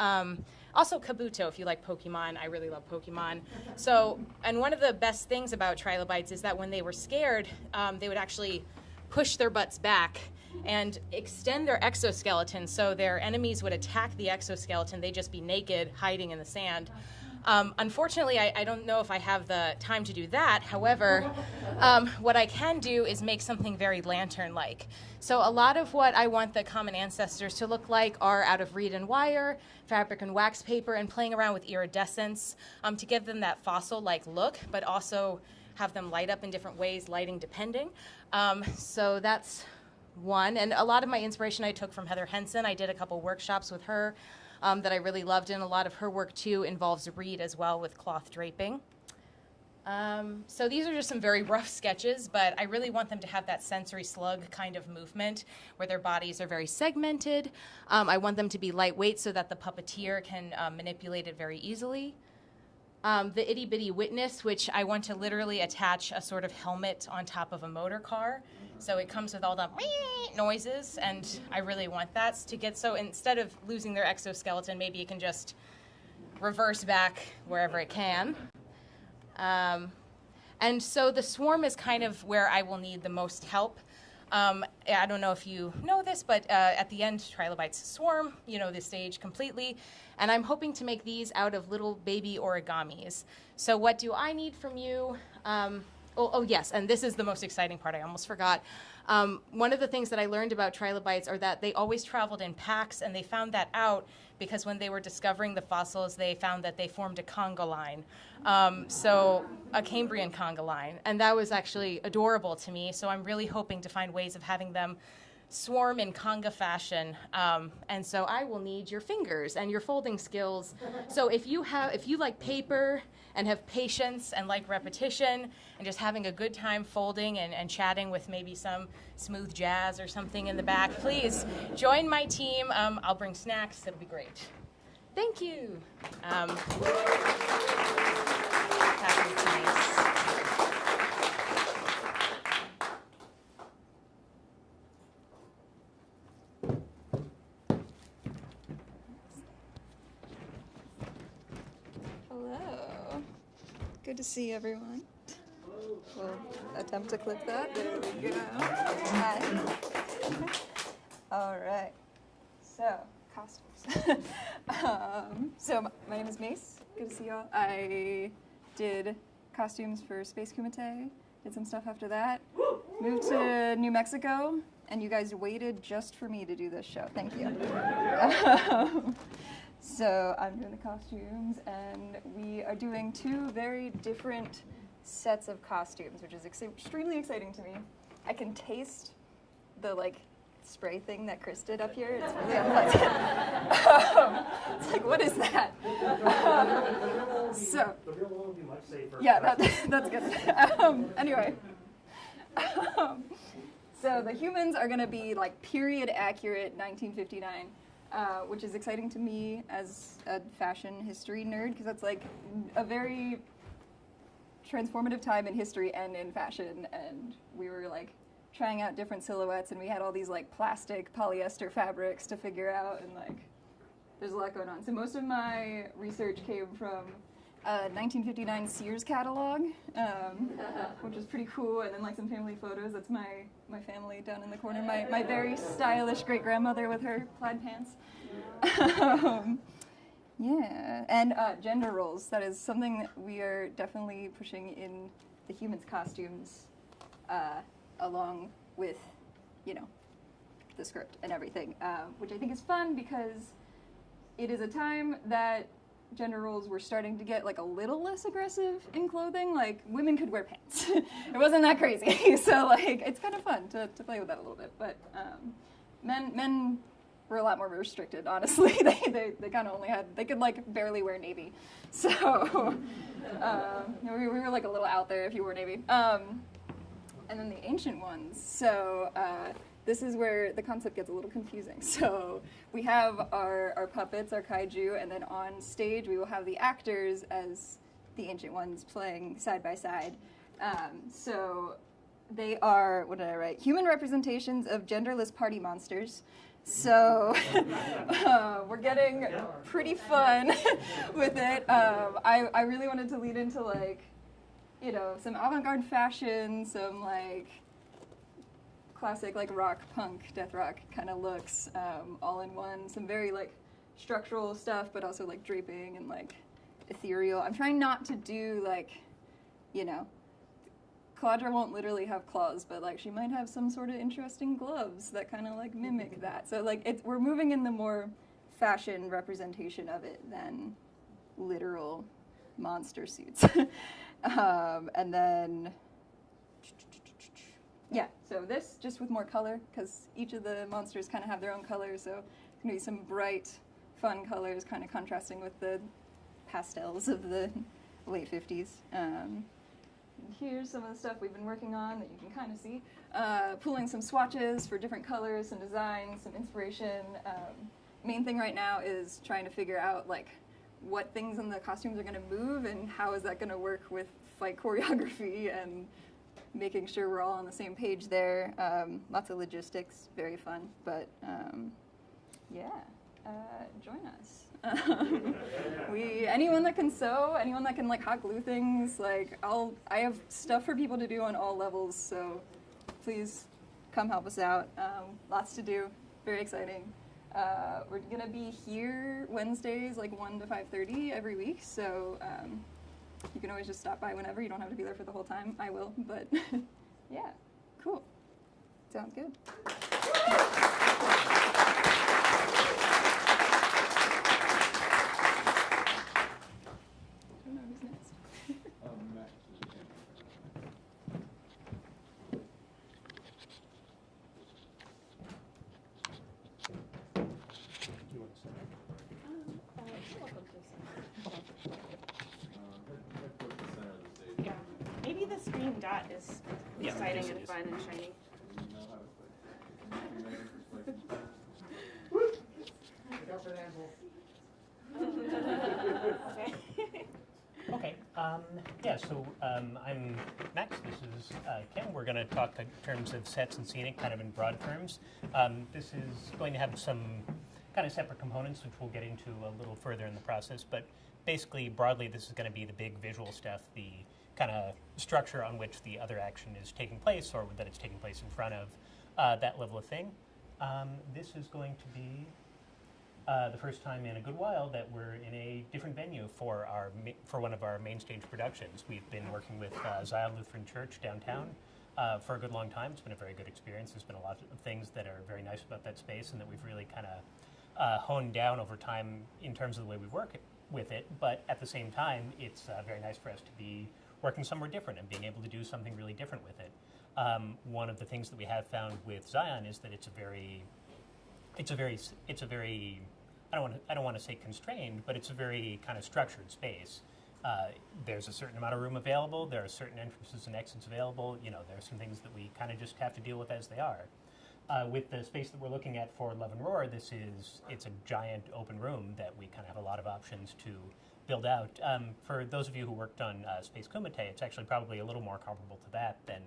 Speaker 10: also Kabuto, if you like Pokemon. I really love Pokemon. So, and one of the best things about trilobites is that when they were scared, they would actually push their butts back and extend their exoskeleton, so their enemies would attack the exoskeleton. They'd just be naked, hiding in the sand. Unfortunately, I don't know if I have the time to do that. However, what I can do is make something very lantern-like. So a lot of what I want the common ancestors to look like are out of reed and wire, fabric and wax paper, and playing around with iridescence to give them that fossil-like look, but also have them light up in different ways, lighting depending. So that's one. And a lot of my inspiration I took from Heather Henson. I did a couple workshops with her that I really loved, and a lot of her work too involves reed as well with cloth draping. So these are just some very rough sketches, but I really want them to have that sensory slug kind of movement where their bodies are very segmented. I want them to be lightweight so that the puppeteer can manipulate it very easily. The itty bitty witness, which I want to literally attach a sort of helmet on top of a motor car. So it comes with all the noises, and I really want that to get, so instead of losing their exoskeleton, maybe it can just reverse back wherever it can. And so the swarm is kind of where I will need the most help. I don't know if you know this, but at the end, trilobites swarm, you know, the stage completely. And I'm hoping to make these out of little baby origamis. So what do I need from you? Oh, yes, and this is the most exciting part. I almost forgot. One of the things that I learned about trilobites are that they always traveled in packs, and they found that out because when they were discovering the fossils, they found that they formed a conga line. So a Cambrian conga line. And that was actually adorable to me. So I'm really hoping to find ways of having them swarm in conga fashion. And so I will need your fingers and your folding skills. So if you like paper and have patience and like repetition and just having a good time folding and chatting with maybe some smooth jazz or something in the back, please join my team. I'll bring snacks. It'll be great. Thank you. That was nice.
Speaker 11: Hello. Good to see everyone. We'll attempt to clip that. There we go. So, costumes. My name is Mace. Good to see y'all. I did costumes for Space Kumite, did some stuff after that. Moved to New Mexico, and you guys waited just for me to do this show. Thank you. So I'm doing the costumes, and we are doing two very different sets of costumes, which is extremely exciting to me. I can taste the spray thing that Chris did up here. It's really unpleasant. It's like, what is that? So,
Speaker 9: the real one will be much safer.
Speaker 11: yeah, that's good. Anyway, so the humans are going to be period accurate 1959, which is exciting to me as a fashion history nerd, because that's a very transformative time in history and in fashion, and we were trying out different silhouettes, and we had all these plastic polyester fabrics to figure out, and there's a lot going on. So most of my research came from a 1959 Sears catalog, which is pretty cool, and then some family photos. That's my family down in the corner, my very stylish great-grandmother with her plaid pants. Yeah, and gender roles. That is something that we are definitely pushing in the humans' costumes, along with, the script and everything, which I think is fun because it is a time that gender roles were starting to get a little less aggressive in clothing. Women could wear pants. It wasn't that crazy. So it's kind of fun to play with that a little bit. But men were a lot more restricted, honestly. They kind of only they could barely wear navy. So we were a little out there if you wore navy. And then the ancient ones. So this is where the concept gets a little confusing. So we have our puppets, our kaiju, and then on stage we will have the actors as the ancient ones playing side by side. So they are, what did I write? Human representations of genderless party monsters. So we're getting pretty fun with it. I really wanted to lead into some avant-garde fashion, some classic rock, punk, death rock kind of looks, all in one. Some very structural stuff, but also draping and ethereal. I'm trying not to do Claudra won't literally have claws, but she might have some sort of interesting gloves that kind of mimic that. So we're moving in the more fashion representation of it than literal monster suits. And then, yeah, so this just with more color, because each of the monsters kind of have their own colors, so it's going to be some bright, fun colors kind of contrasting with the pastels of the late 50s. And here's some of the stuff we've been working on that you can kind of see. Pulling some swatches for different colors, some designs, some inspiration. Main thing right now is trying to figure out what things in the costumes are going to move and how is that going to work with fight choreography and making sure we're all on the same page there. Lots of logistics, very fun, but yeah, join us. Anyone that can sew, anyone that can hot glue things, I have stuff for people to do on all levels, so please come help us out. Lots to do, very exciting. We're gonna be here Wednesdays 1 to 5:30 every week, so you can always just stop by whenever. You don't have to be there for the whole time. I will, but yeah, cool. Sounds good. I don't know who's next.
Speaker 7: Yeah, maybe the screen dot is exciting and fun and shiny.
Speaker 12: Okay. Yeah, so I'm Max. This is Kim. We're going to talk in terms of sets and scenic, kind of in broad terms. This is going to have some kind of separate components, which we'll get into a little further in the process. But basically, broadly, this is going to be the big visual stuff, the kind of structure on which the other action is taking place, or that it's taking place in front of, that level of thing. This is going to be the first time in a good while that we're in a different venue for one of our main stage productions. We've been working with Zion Lutheran Church downtown for a good long time. It's been a very good experience. There's been a lot of things that are very nice about that space and that we've really kind of honed down over time in terms of the way we work with it. But at the same time, it's very nice for us to be working somewhere different and being able to do something really different with it. One of the things that we have found with Zion is that it's a very I don't want to say constrained, but it's a very kind of structured space. There's a certain amount of room available. There are certain entrances and exits available. You know, there are some things that we kind of just have to deal with as they are. With the space that we're looking at for Love and Roar, it's a giant open room that we kind of have a lot of options to build out. For those of you who worked on Space Kumite, it's actually probably a little more comparable to that than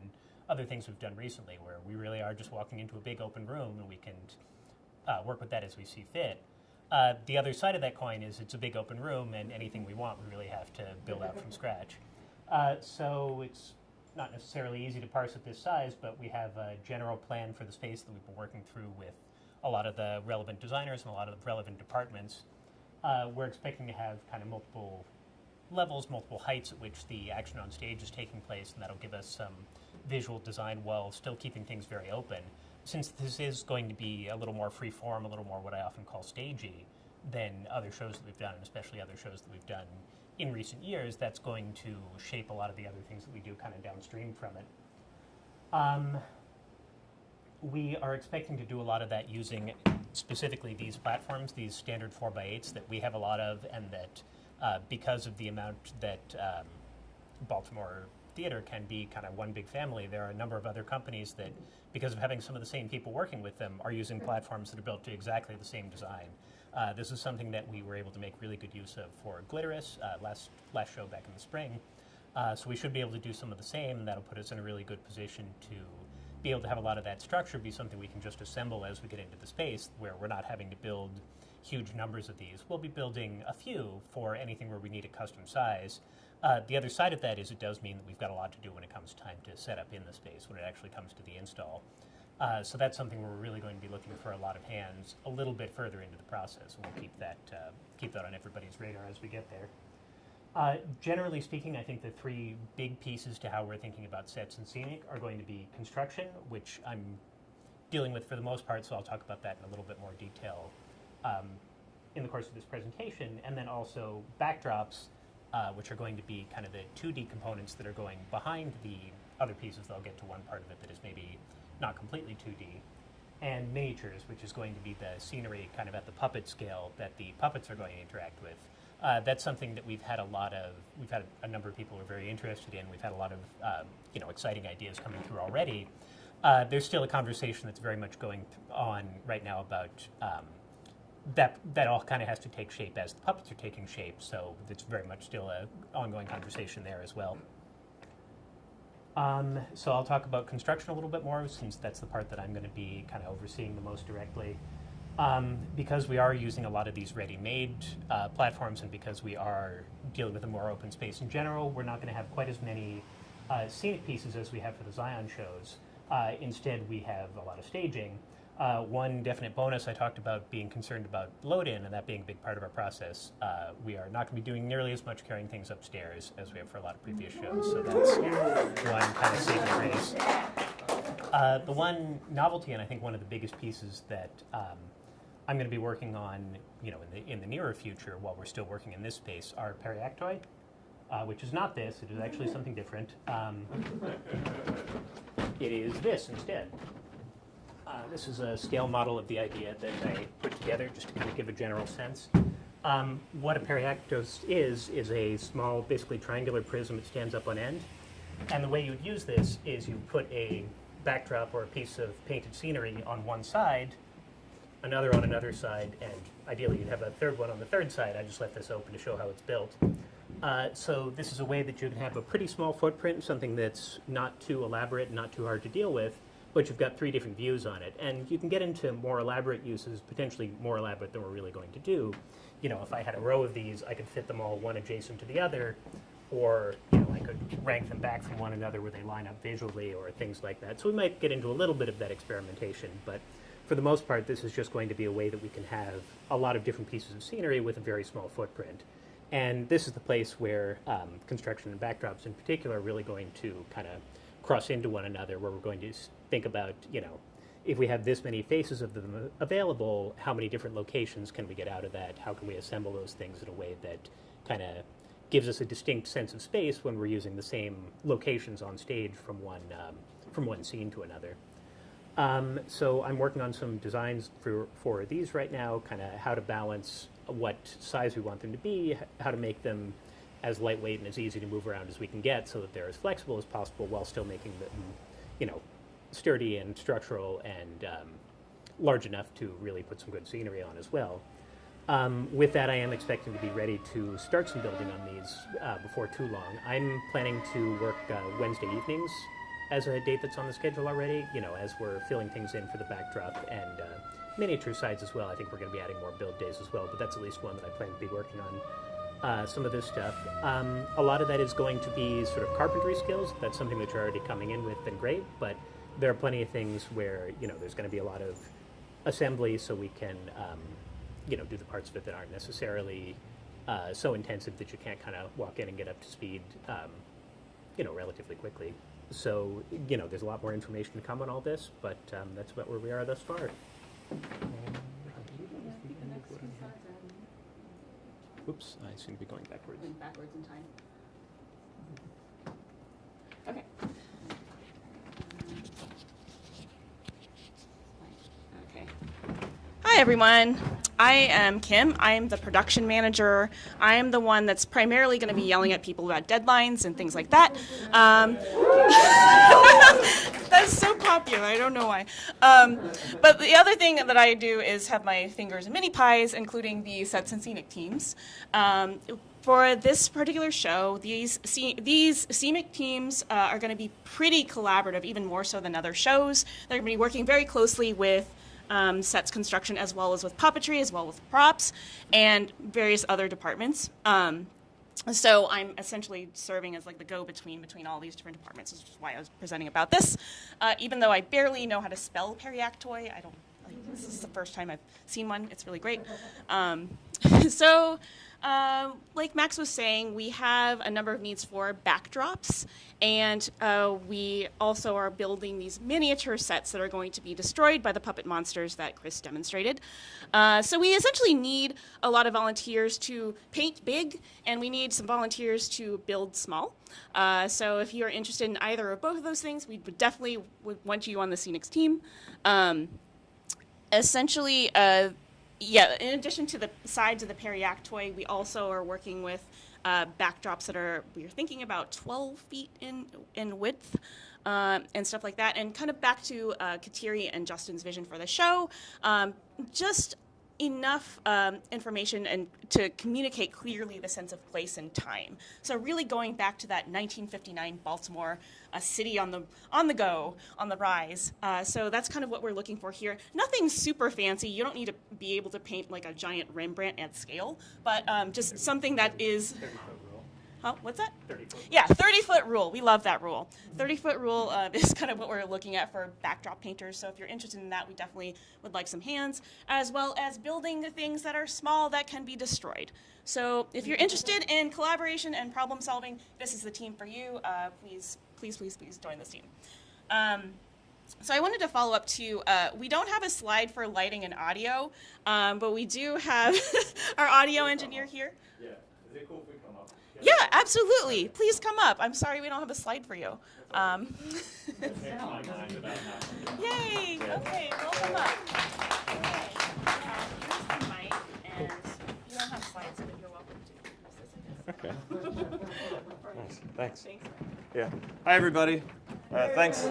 Speaker 12: other things we've done recently, where we really are just walking into a big open room and we can work with that as we see fit. The other side of that coin is it's a big open room, and anything we want, we really have to build out from scratch. So it's not necessarily easy to parse at this size, but we have a general plan for the space that we've been working through with a lot of the relevant designers and a lot of the relevant departments. We're expecting to have kind of multiple levels, multiple heights at which the action on stage is taking place, and that'll give us some visual design while still keeping things very open. Since this is going to be a little more free form, a little more what I often call stagey than other shows that we've done, and especially other shows that we've done in recent years, that's going to shape a lot of the other things that we do kind of downstream from it. We are expecting to do a lot of that using specifically these platforms, these standard 4x8s that we have a lot of, and that because of the amount that Baltimore theater can be kind of one big family, there are a number of other companies that, because of having some of the same people working with them, are using platforms that are built to exactly the same design. This is something that we were able to make really good use of for Glitterous, last show back in the spring. So we should be able to do some of the same, and that'll put us in a really good position to be able to have a lot of that structure be something we can just assemble as we get into the space, where we're not having to build huge numbers of these. We'll be building a few for anything where we need a custom size. The other side of that is it does mean that we've got a lot to do when it comes time to set up in the space, when it actually comes to the install. So that's something we're really going to be looking for a lot of hands a little bit further into the process, and we'll keep that on everybody's radar as we get there. Generally speaking, I think the three big pieces to how we're thinking about sets and scenic are going to be construction, which I'm dealing with for the most part, so I'll talk about that in a little bit more detail in the course of this presentation, and then also backdrops, which are going to be kind of the 2D components that are going behind the other pieces. They'll get to one part of it that is maybe not completely 2D, and miniatures, which is going to be the scenery kind of at the puppet scale that the puppets are going to interact with. That's something that we've had a number of people who are very interested in. We've had a lot of exciting ideas coming through already. There's still a conversation that's very much going on right now about that all kind of has to take shape as the puppets are taking shape, so it's very much still an ongoing conversation there as well. So I'll talk about construction a little bit more, since that's the part that I'm going to be kind of overseeing the most directly. Because we are using a lot of these ready-made platforms, and because we are dealing with a more open space in general, we're not going to have quite as many scenic pieces as we have for the Zion shows. Instead, we have a lot of staging. One definite bonus, I talked about being concerned about load-in, and that being a big part of our process. We are not going to be doing nearly as much carrying things upstairs as we have for a lot of previous shows, so that's one kind of saving grace. The one novelty, and I think one of the biggest pieces that I'm going to be working on, in the nearer future, while we're still working in this space, are Periactoid, which is not this. It is actually something different. It is this instead. This is a scale model of the idea that I put together, just to give a general sense. What a periactos is a small, basically triangular prism that stands up on end. And the way you would use this is you put a backdrop or a piece of painted scenery on one side, another on another side, and ideally you'd have a third one on the third side. I just left this open to show how it's built. So this is a way that you can have a pretty small footprint, something that's not too elaborate, not too hard to deal with, but you've got three different views on it. And you can get into more elaborate uses, potentially more elaborate than we're really going to do. If I had a row of these, I could fit them all one adjacent to the other, or I could rank them back from one another where they line up visually or things like that. So we might get into a little bit of that experimentation, but for the most part, this is just going to be a way that we can have a lot of different pieces of scenery with a very small footprint. And this is the place where construction and backdrops in particular are really going to kind of cross into one another, where we're going to think about, if we have this many faces of them available, how many different locations can we get out of that? How can we assemble those things in a way that kind of gives us a distinct sense of space when we're using the same locations on stage from one scene to another. So I'm working on some designs for these right now, kind of how to balance what size we want them to be, how to make them as lightweight and as easy to move around as we can get so that they're as flexible as possible while still making them, sturdy and structural and large enough to really put some good scenery on as well. With that, I am expecting to be ready to start some building on these before too long. I'm planning to work Wednesday evenings as a date that's on the schedule already, as we're filling things in for the backdrop and miniature sides as well. I think we're going to be adding more build days as well, but that's at least one that I plan to be working on. Some of this stuff. A lot of that is going to be sort of carpentry skills. That's something that you're already coming in with, and great, but there are plenty of things where, there's going to be a lot of assembly so we can, do the parts of it that aren't necessarily so intensive that you can't kind of walk in and get up to speed, relatively quickly. So, there's a lot more information to come on all this, but that's about where we are thus far. Oops, I seem to be going backwards.
Speaker 6: Backwards in time. Okay. Okay. Hi, everyone. I am Kim. I am the production manager. I am the one that's primarily going to be yelling at people about deadlines and things like that. That's so popular. I don't know why. But the other thing that I do is have my fingers in many pies, including the sets and scenic teams. For this particular show, these scenic teams are going to be pretty collaborative, even more so than other shows. They're going to be working very closely with sets construction, as well as with puppetry, as well as props, and various other departments. So I'm essentially serving as like the go-between between all these different departments, which is why I was presenting about this. Even though I barely know how to spell Periactoid, this is the first time I've seen one. It's really great. Like Max was saying, we have a number of needs for backdrops, and we also are building these miniature sets that are going to be destroyed by the puppet monsters that Chris demonstrated. So we essentially need a lot of volunteers to paint big, and we need some volunteers to build small. So if you're interested in either or both of those things, we would definitely want you on the Scenics team. Essentially, in addition to the sides of the Periactoid, we also are working with backdrops that we're thinking about 12 feet in width and stuff like that. And kind of back to Kateri and Justin's vision for the show, just enough information and to communicate clearly the sense of place and time. So really going back to that 1959 Baltimore, a city on the go, on the rise. So that's kind of what we're looking for here. Nothing super fancy. You don't need to be able to paint like a giant Rembrandt at scale, but just something that is... Huh? What's that?
Speaker 12: 30-foot.
Speaker 6: Yeah, 30-foot rule. We love that rule. 30-foot rule is kind of what we're looking at for backdrop painters. So if you're interested in that, we definitely would like some hands, as well as building the things that are small that can be destroyed. So if you're interested in collaboration and problem solving, this is the team for you. Please join this team. So I wanted to follow up to, we don't have a slide for lighting and audio, but we do have our audio engineer here.
Speaker 3: Yeah. Is it cool if we come up?
Speaker 6: Yeah, absolutely. Please come up. I'm sorry we don't have a slide for you. Yay! Okay, welcome up. Okay. Here's the mic, and you don't have slides, but you're welcome to use this, I guess.
Speaker 4: Okay. Nice. Thanks.
Speaker 6: Thanks.
Speaker 4: Yeah. Hi, everybody. Thanks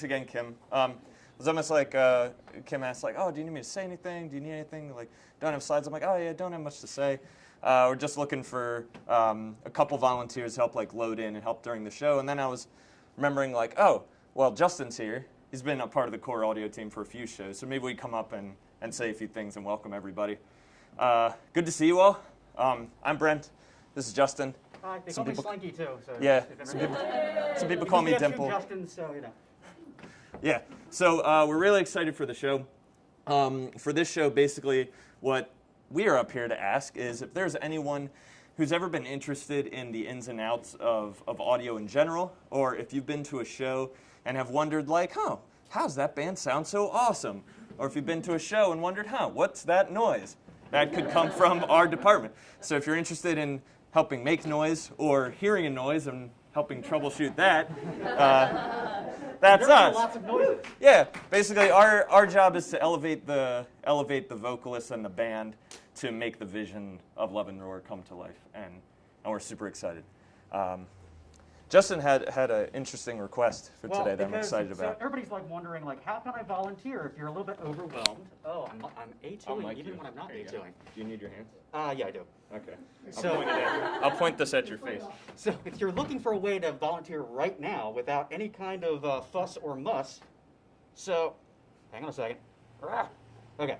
Speaker 4: again, Kim. It was almost like Kim asked, like, oh, do you need me to say anything? Do you need anything? Like, don't have slides. I'm like, oh, yeah, don't have much to say. We're just looking for a couple volunteers to help like load in and help during the show. And then I was remembering like, oh, well, Justin's here. He's been a part of the core audio team for a few shows. So maybe we come up and say a few things and welcome everybody. Good to see you all. I'm Brent. This is Justin.
Speaker 13: Hi, they call me Slinky too. So
Speaker 4: yeah, some people call me Dimple.
Speaker 13: Justin, so you know.
Speaker 4: Yeah, so we're really excited for the show.
Speaker 14: For this show, basically, what we are up here to ask is if there's anyone who's ever been interested in the ins and outs of audio in general, or if you've been to a show and have wondered, like, how's that band sound so awesome? Or if you've been to a show and wondered, what's that noise? That could come from our department. So if you're interested in helping make noise or hearing a noise and helping troubleshoot that, that's us.
Speaker 13: Lots of noises.
Speaker 14: Yeah, basically our job is to elevate the vocalists and the band to make the vision of Love and Roar come to life, and we're super excited. Justin had an interesting request for today that I'm excited about.
Speaker 13: Everybody's like wondering, like, how can I volunteer if you're a little bit overwhelmed? Oh, I'm A2ing even when I'm not A2ing.
Speaker 14: Do you need your hands?
Speaker 13: Yeah, I do.
Speaker 14: Okay.
Speaker 13: So
Speaker 14: I'll point this at your face.
Speaker 13: So if you're looking for a way to volunteer right now without any kind of fuss or muss, so hang on a second. Okay.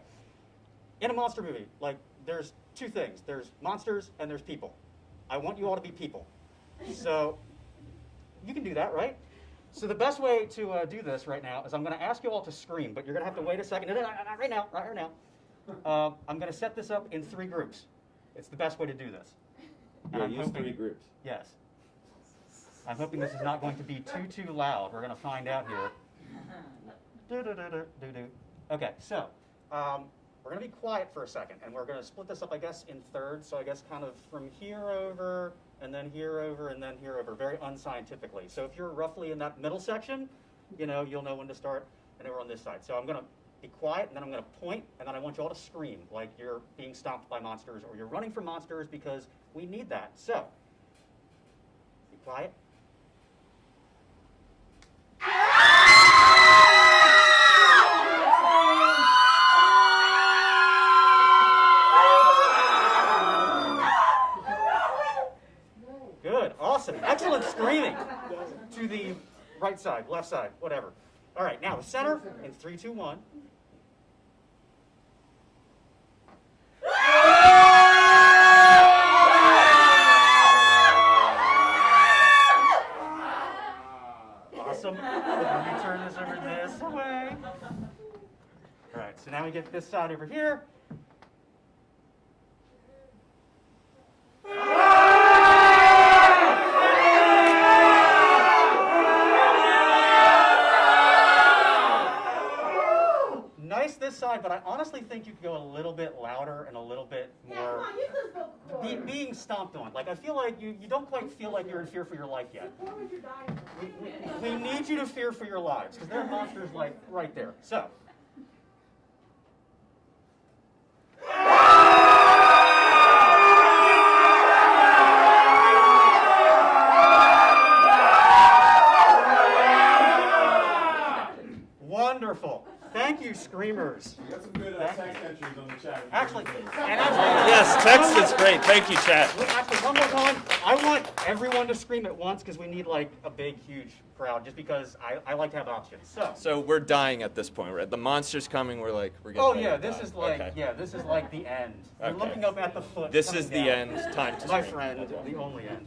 Speaker 13: In a monster movie, like, there's two things. There's monsters and there's people. I want you all to be people. So you can do that, right? So the best way to do this right now is I'm going to ask you all to scream, but you're going to have to wait a second. No, not right now. I'm going to set this up in 3 groups. It's the best way to do this. And
Speaker 14: Use 3 groups.
Speaker 13: Yes. I'm hoping this is not going to be too loud. We're going to find out here. Okay, so we're going to be quiet for a second, and we're going to split this up, I guess, in thirds. So I guess kind of from here over, and then here over, and then here over, very unscientifically. So if you're roughly in that middle section, you'll know when to start, and over on this side. So I'm going to be quiet, and then I'm going to point, and then I want you all to scream like you're being stomped by monsters or you're running from monsters, because we need that. So, be quiet. Good, awesome, excellent screaming. To the right side, left side, whatever. All right, now the center in 3, 2, 1. Awesome. Let me turn this over this way. All right, so now we get this side over here. Nice this side, but I honestly think you could go a little bit louder and a little bit more being stomped on. Like, I feel like you don't quite feel like you're in fear for your life yet. We need you to fear for your lives, because there are monsters, like, right there. So. Wonderful. Thank you, screamers.
Speaker 4: You got some good text entries on the chat.
Speaker 13: Actually,
Speaker 14: yes, text is great. Thank you, chat.
Speaker 13: Actually, one more time. I want everyone to scream at once, because we need like a big, huge crowd, just because I like to have options.
Speaker 14: So we're dying at this point, right? The monster's coming. We're getting
Speaker 13: oh
Speaker 14: ready
Speaker 13: yeah,
Speaker 14: to
Speaker 13: this
Speaker 14: die.
Speaker 13: is like
Speaker 14: Okay.
Speaker 13: this is like the end. You're
Speaker 14: Okay.
Speaker 13: looking up at the foot.
Speaker 14: This
Speaker 13: coming
Speaker 14: is the
Speaker 13: down.
Speaker 14: end. Time to
Speaker 13: My
Speaker 14: scream.
Speaker 13: friend, the only end.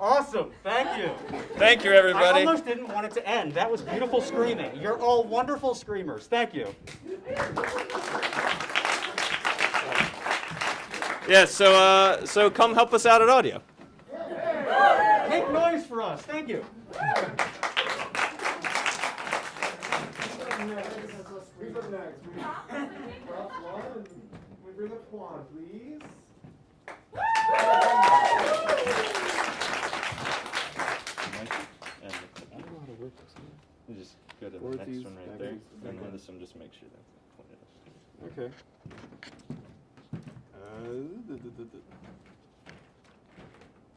Speaker 13: Awesome. Thank you.
Speaker 14: Thank you, everybody.
Speaker 13: I almost didn't want it to end. That was beautiful screaming. You're all wonderful screamers. Thank you.
Speaker 14: Yeah. So come help us out at audio.
Speaker 13: Make noise for us. Thank you.
Speaker 4: Who's up next? We bring up Juan, please.
Speaker 14: You just go to the next one right there, and then this one, just make sure that's pointed.
Speaker 4: Okay.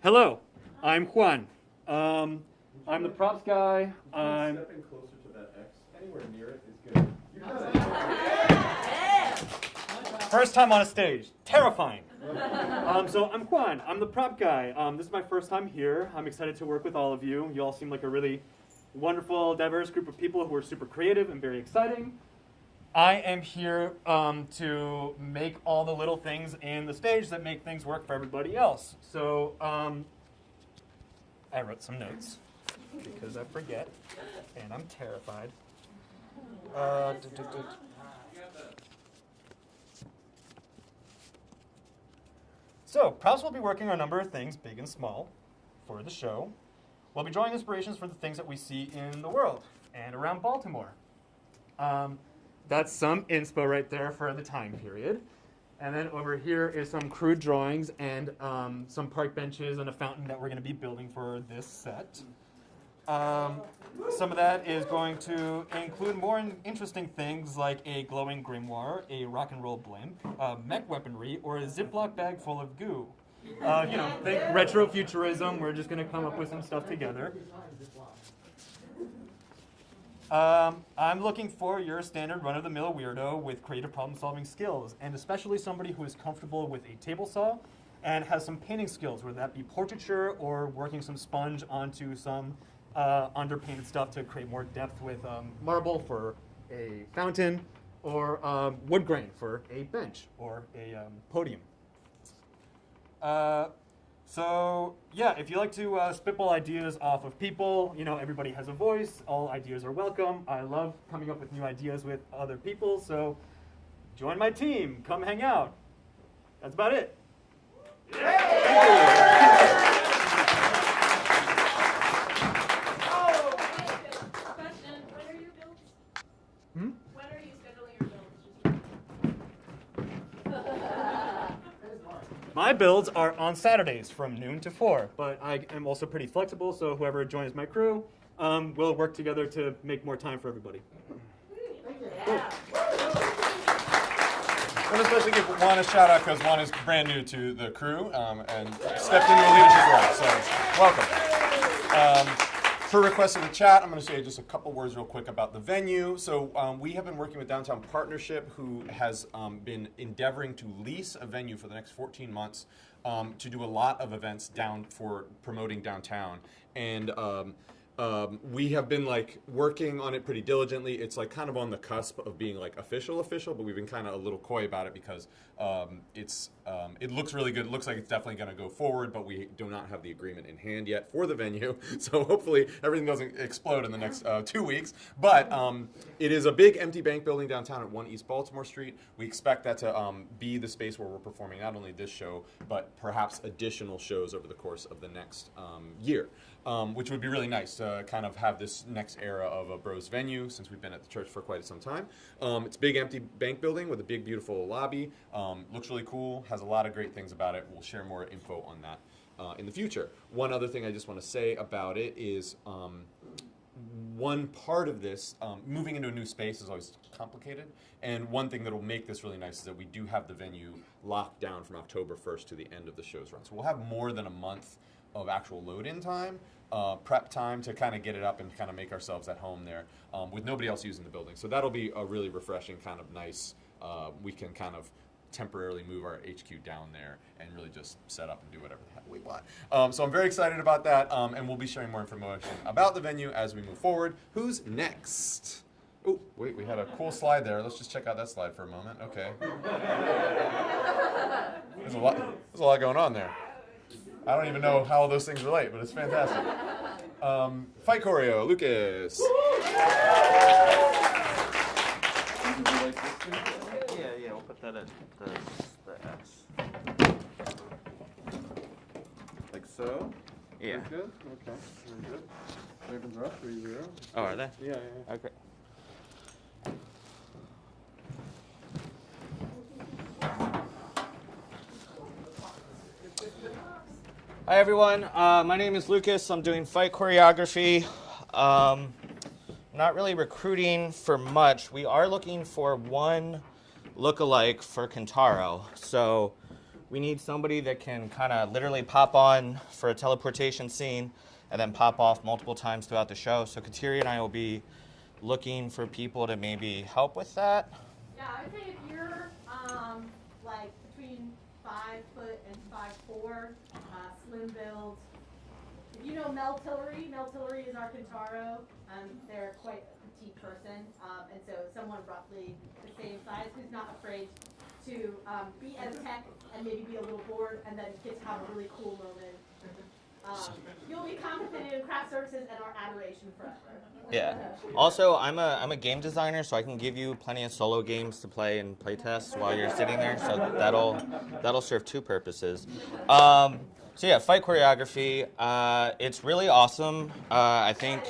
Speaker 15: Hello, I'm Juan. I'm the props guy.
Speaker 4: Stepping closer to that X, anywhere near it is good.
Speaker 15: First time on a stage, terrifying. So I'm Juan. I'm the prop guy. This is my first time here. I'm excited to work with all of you. You all seem like a really wonderful, diverse group of people who are super creative and very exciting. I am here to make all the little things in the stage that make things work for everybody else. So I wrote some notes because I forget, and I'm terrified. So, Props will be working on a number of things, big and small, for the show. We'll be drawing inspirations for the things that we see in the world and around Baltimore. That's some inspo right there for the time period. And then over here is some crude drawings and some park benches and a fountain that we're going to be building for this set. Some of that is going to include more interesting things like a glowing grimoire, a rock and roll blimp, mech weaponry, or a Ziploc bag full of goo. Think retrofuturism. We're just going to come up with some stuff together. I'm looking for your standard run-of-the-mill weirdo with creative problem-solving skills, and especially somebody who is comfortable with a table saw and has some painting skills, whether that be portraiture or working some sponge onto some underpainted stuff to create more depth with marble for a fountain, or wood grain for a bench or a podium. So yeah, if you like to spitball ideas off of people, everybody has a voice. All ideas are welcome. I love coming up with new ideas with other people. So join my team. Come hang out. That's about it.
Speaker 6: When are you scheduling your
Speaker 15: My builds are on Saturdays from noon to 4, but I am also pretty flexible, so whoever joins my crew, we'll work together to make more time for everybody.
Speaker 4: I want to especially give Juan a shout out because Juan is brand new to the crew and stepped into a leadership role, so welcome. Per request in the chat, I'm going to say just a couple words real quick about the venue. So we have been working with Downtown Partnership, who has been endeavoring to lease a venue for the next 14 months to do a lot of events for promoting downtown. And we have been working on it pretty diligently. It's kind of on the cusp of being official, but we've been kind of a little coy about it because it looks really good. It looks like it's definitely going to go forward, but we do not have the agreement in hand yet for the venue. So hopefully everything doesn't explode in the next 2 weeks. But it is a big empty bank building downtown at 1 East Baltimore Street. We expect that to be the space where we're performing not only this show, but perhaps additional shows over the course of the next year. Which would be really nice to kind of have this next era of a bros venue since we've been at the church for quite some time. It's a big empty bank building with a big beautiful lobby. Looks really cool, has a lot of great things about it. We'll share more info on that in the future. One other thing I just want to say about it is one part of this, moving into a new space is always complicated, and one thing that will make this really nice is that we do have the venue locked down from October 1st to the end of the show's run. So we'll have more than a month of actual load-in time, prep time to kind of get it up and kind of make ourselves at home there with nobody else using the building. So that'll be a really refreshing, kind of nice, we can kind of temporarily move our HQ down there and really just set up and do whatever the heck we want. So I'm very excited about that, and we'll be sharing more information about the venue as we move forward. Who's next? Oh, wait, we had a cool slide there. Let's just check out that slide for a moment. Okay. There's a lot going on there. I don't even know how all those things relate, but it's fantastic. Fight choreo, Lucas.
Speaker 14: Yeah, we'll put that at the S.
Speaker 4: Like so?
Speaker 14: Yeah.
Speaker 4: That's good? Okay, very good. Ravens are up 3-0.
Speaker 14: Oh, are they?
Speaker 4: Yeah.
Speaker 14: Okay. Hi everyone, my name is Lucas. I'm doing fight choreography. Not really recruiting for much. We are looking for one lookalike for Kentaro. So we need somebody that can kind of literally pop on for a teleportation scene and then pop off multiple times throughout the show. So Kateri and I will be looking for people to maybe help with that.
Speaker 7: Yeah, I would say if you're between 5 foot and 5'4", slim build, if you know Mel Tillery. Mel Tillery is our Kintaro. They're quite a petite person, and so someone roughly the same size who's not afraid to be as tech and maybe be a little bored, and then get to have a really cool moment. You'll be compensated in craft services and our adoration forever.
Speaker 16: Yeah. Also, I'm a game designer, so I can give you plenty of solo games to play and play test while you're sitting there. So that'll serve two purposes. So yeah, fight choreography. It's really awesome. I think.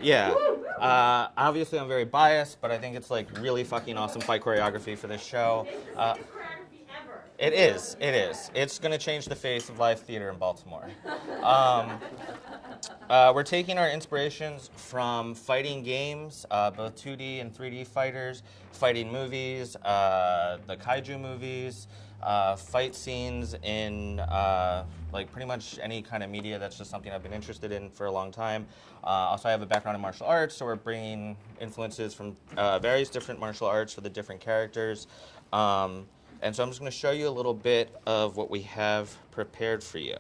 Speaker 16: Yeah. Obviously, I'm very biased, but I think it's like really fucking awesome fight choreography for this show. It is. It is. It's going to change the face of live theater in Baltimore. We're taking our inspirations from fighting games, both 2D and 3D fighters, fighting movies, the kaiju movies, fight scenes in like pretty much any kind of media. That's just something I've been interested in for a long time. Also, I have a background in martial arts, so we're bringing influences from various different martial arts for the different characters. And so I'm just going to show you a little bit of what we have prepared for you.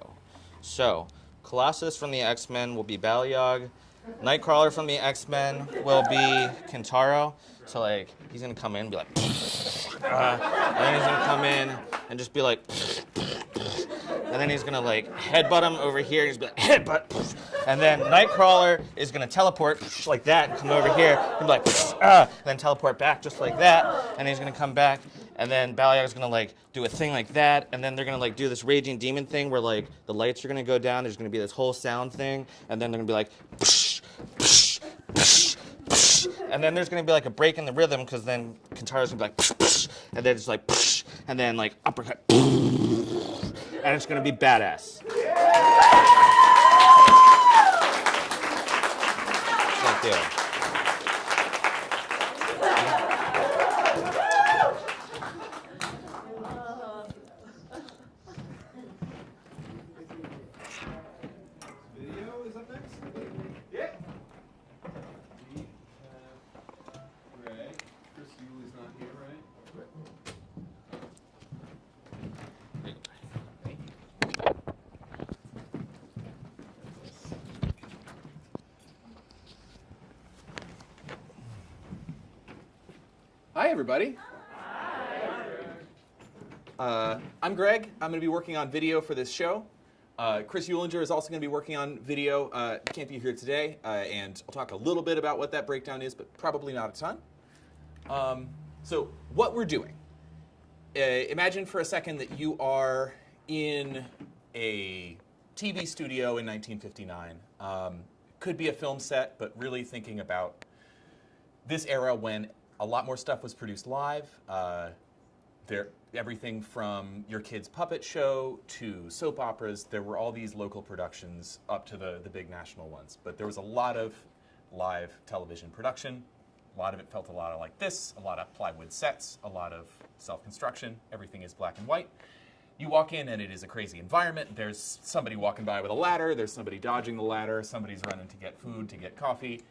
Speaker 16: So, Colossus from the X-Men will be Baliog. Nightcrawler from the X-Men will be Kintaro. So, like, he's going to come in and be like, and then he's going to come in and just be like, and then he's going to, like, headbutt him over here. He's going to be like, headbutt. And then Nightcrawler is going to teleport like that and come over here and be like, and then teleport back just like that. And he's going to come back. And then Baliog's gonna like do a thing like that, and then they're gonna like do this raging demon thing where like the lights are gonna go down. There's gonna be this whole sound thing, and then they're gonna be like, psh, psh, psh, psh. And then there's gonna be like a break in the rhythm because then Kintaro's gonna be like, psh, psh, and then it's like, psh, and then like uppercut, and it's gonna be badass. Thank you.
Speaker 17: Hi, everybody. I'm Greg. I'm going to be working on video for this show. Chris Eulinger is also going to be working on video. Can't be here today, and I'll talk a little bit about what that breakdown is, but probably not a ton. So what we're doing, imagine for a second that you are in a TV studio in 1959. Could be a film set, but really thinking about this era when a lot more stuff was produced live. Everything from your kid's puppet show to soap operas, there were all these local productions up to the big national ones. But there was a lot of live television production. A lot of it felt a lot like this, a lot of plywood sets, a lot of self-construction. Everything is black and white. You walk in and it is a crazy environment. There's somebody walking by with a ladder. There's somebody dodging the ladder. Somebody's running to get food, to get coffee.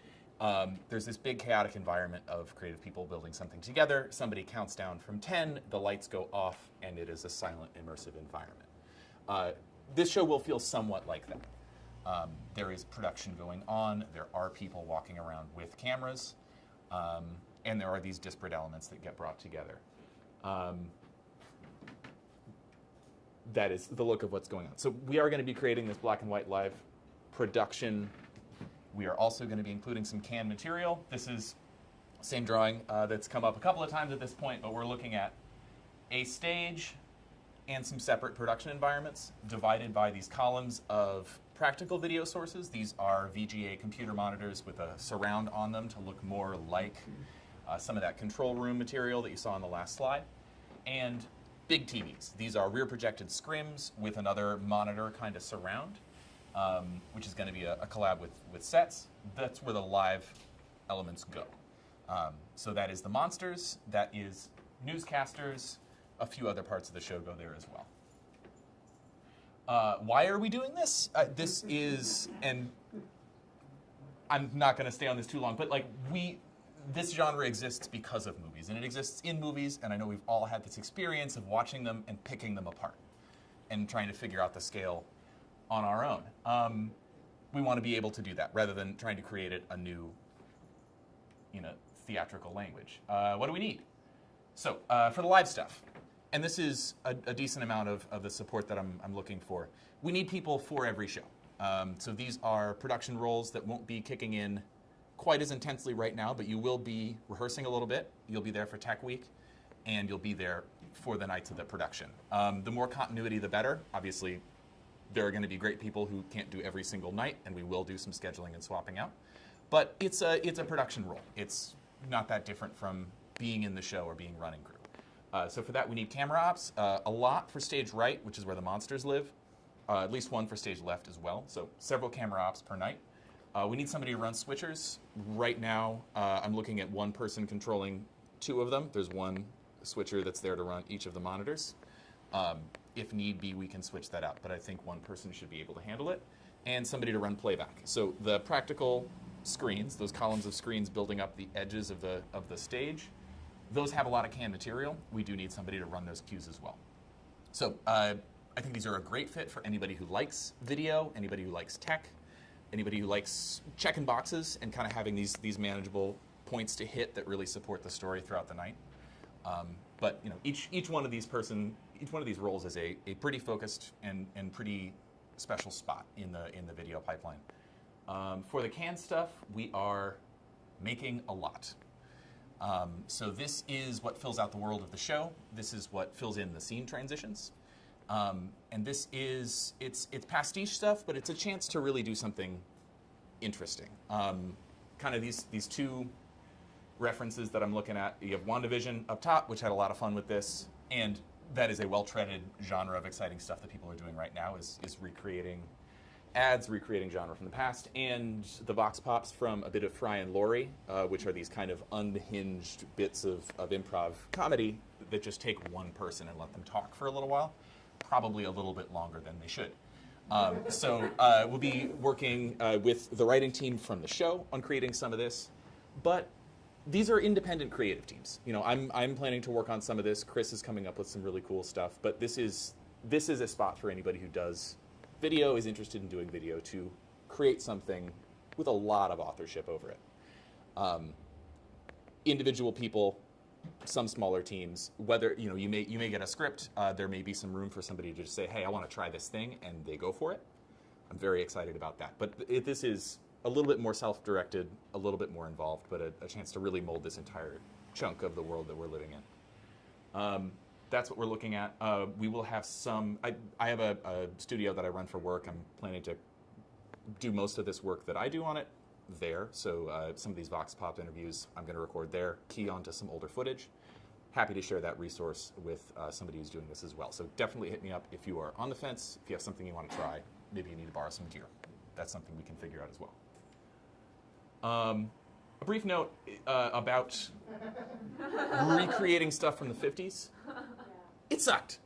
Speaker 17: There's this big chaotic environment of creative people building something together. Somebody counts down from 10, the lights go off, and it is a silent, immersive environment. This show will feel somewhat like that. There is production going on. There are people walking around with cameras, and there are these disparate elements that get brought together. That is the look of what's going on. So we are going to be creating this black and white live production. We are also going to be including some canned material. This is the same drawing that's come up a couple of times at this point, but we're looking at a stage and some separate production environments divided by these columns of practical video sources. These are VGA computer monitors with a surround on them to look more like some of that control room material that you saw on the last slide. And big TVs. These are rear projected scrims with another monitor kind of surround. Which is going to be a collab with sets. That's where the live elements go. So that is the monsters, that is newscasters, a few other parts of the show go there as well. Why are we doing this? This is, and I'm not going to stay on this too long, but like this genre exists because of movies, and it exists in movies, and I know we've all had this experience of watching them and picking them apart and trying to figure out the scale on our own. we want to be able to do that rather than trying to create a new, theatrical language. What do we need? So for the live stuff, and this is a decent amount of the support that I'm looking for, we need people for every show. So these are production roles that won't be kicking in quite as intensely right now, but you will be rehearsing a little bit. You'll be there for Tech Week, and you'll be there for the nights of the production. The more continuity, the better. Obviously, there are going to be great people who can't do every single night, and we will do some scheduling and swapping out. But it's a production role. It's not that different from being in the show or being running crew. So for that, we need camera ops, a lot for stage right, which is where the monsters live, at least one for stage left as well. So several camera ops per night. We need somebody to run switchers. Right now, I'm looking at one person controlling two of them. There's one switcher that's there to run each of the monitors. If need be, we can switch that out, but I think one person should be able to handle it, and somebody to run playback. So the practical screens, those columns of screens building up the edges of the stage, those have a lot of canned material. We do need somebody to run those cues as well. So I think these are a great fit for anybody who likes video, anybody who likes tech, anybody who likes checking boxes and kind of having these manageable points to hit that really support the story throughout the night. But each one of these roles is a pretty focused and pretty special spot in the video pipeline. For the canned stuff, we are making a lot. So this is what fills out the world of the show. This is what fills in the scene transitions. And this is, it's pastiche stuff, but it's a chance to really do something interesting. Kind of these two references that I'm looking at. You have WandaVision up top, which had a lot of fun with this, and that is a well-treaded genre of exciting stuff that people are doing right now, is recreating ads, recreating genre from the past, and the vox pops from a bit of Fry and Laurie, which are these kind of unhinged bits of improv comedy that just take one person and let them talk for a little while, probably a little bit longer than they should. So we'll be working with the writing team from the show on creating some of this, but these are independent creative teams. I'm planning to work on some of this. Chris is coming up with some really cool stuff, but this is a spot for anybody who does video, is interested in doing video, to create something with a lot of authorship over it. Individual people, some smaller teams, whether you may get a script, there may be some room for somebody to just say, hey, I want to try this thing, and they go for it. I'm very excited about that. But this is a little bit more self-directed, a little bit more involved, but a chance to really mold this entire chunk of the world that we're living in. That's what we're looking at. We will have some, I have a studio that I run for work. I'm planning to do most of this work that I do on it there. So some of these Vox Pop interviews I'm going to record there, key onto some older footage. Happy to share that resource with somebody who's doing this as well. So definitely hit me up if you are on the fence, if you have something you want to try, maybe you need to borrow some gear. That's something we can figure out as well. A brief note about recreating stuff from the 50s. It sucked.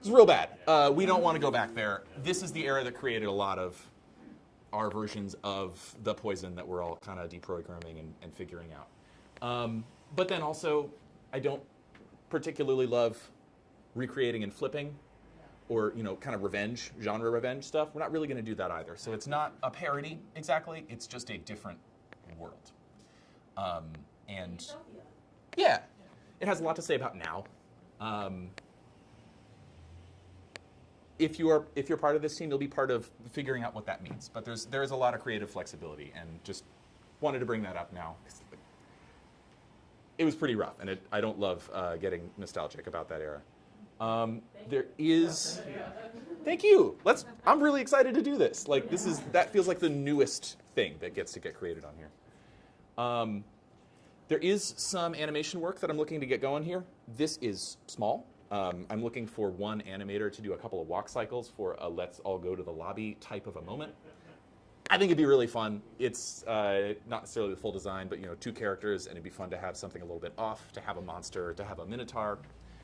Speaker 17: It was real bad. We don't want to go back there. This is the era that created a lot of our versions of the poison that we're all kind of deprogramming and figuring out. But then also, I don't particularly love recreating and flipping, or kind of genre revenge stuff. We're not really going to do that either. So it's not a parody exactly. It's just a different world. And yeah, it has a lot to say about now. If you're part of this team, you'll be part of figuring out what that means. But there is a lot of creative flexibility, and just wanted to bring that up now. It was pretty rough, and I don't love getting nostalgic about that era. There is. Thank you. I'm really excited to do this. That feels like the newest thing that gets to get created on here. There is some animation work that I'm looking to get going here. This is small. I'm looking for one animator to do a couple of walk cycles for a let's all go to the lobby type of a moment. I think it'd be really fun. It's not necessarily the full design, but 2 characters, and it'd be fun to have something a little bit off, to have a monster, to have a minotaur,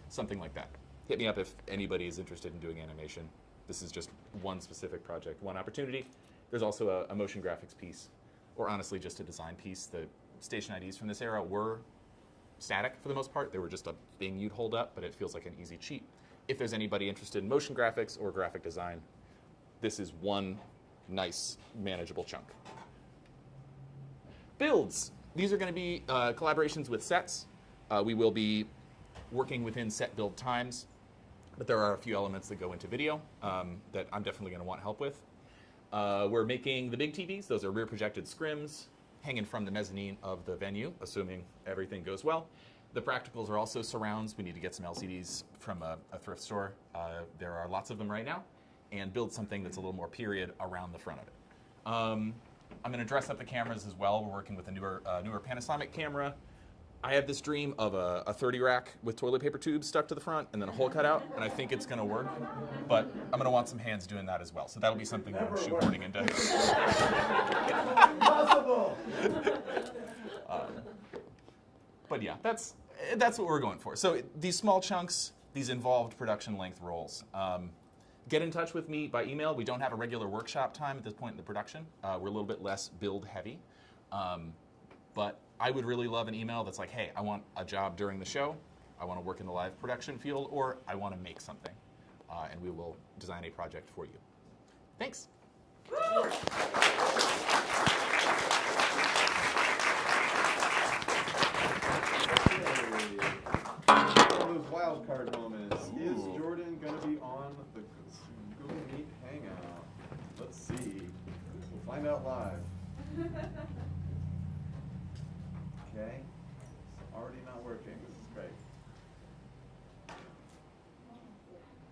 Speaker 17: something like that. Hit me up if anybody is interested in doing animation. This is just one specific project, one opportunity. There's also a motion graphics piece, or honestly just a design piece. The station IDs from this era were static for the most part. They were just a thing you'd hold up, but it feels like an easy cheat. If there's anybody interested in motion graphics or graphic design, this is one nice, manageable chunk. Builds. These are going to be collaborations with sets. We will be working within set build times, but there are a few elements that go into video that I'm definitely going to want help with. We're making the big TVs. Those are rear projected scrims hanging from the mezzanine of the venue, assuming everything goes well. The practicals are also surrounds. We need to get some LCDs from a thrift store. There are lots of them right now, and build something that's a little more period around the front of it. I'm going to dress up the cameras as well. We're working with a newer Panasonic camera. I have this dream of a 30 rack with toilet paper tubes stuck to the front and then a hole cut out, and I think it's going to work, but I'm going to want some hands doing that as well. So that'll be something that I'm shoehorning into.
Speaker 1: Impossible!
Speaker 17: But yeah, that's what we're going for. So these small chunks, these involved production length rolls. Get in touch with me by email. We don't have a regular workshop time at this point in the production. We're a little bit less build heavy. But I would really love an email that's like, hey, I want a job during the show, I want to work in the live production field, or I want to make something. And we will design a project for you. Thanks.
Speaker 4: One of those wild card moments. Is Jordan going to be on the Google Meet Hangout? Let's see. We'll find out live. Okay. It's already not working. This is great.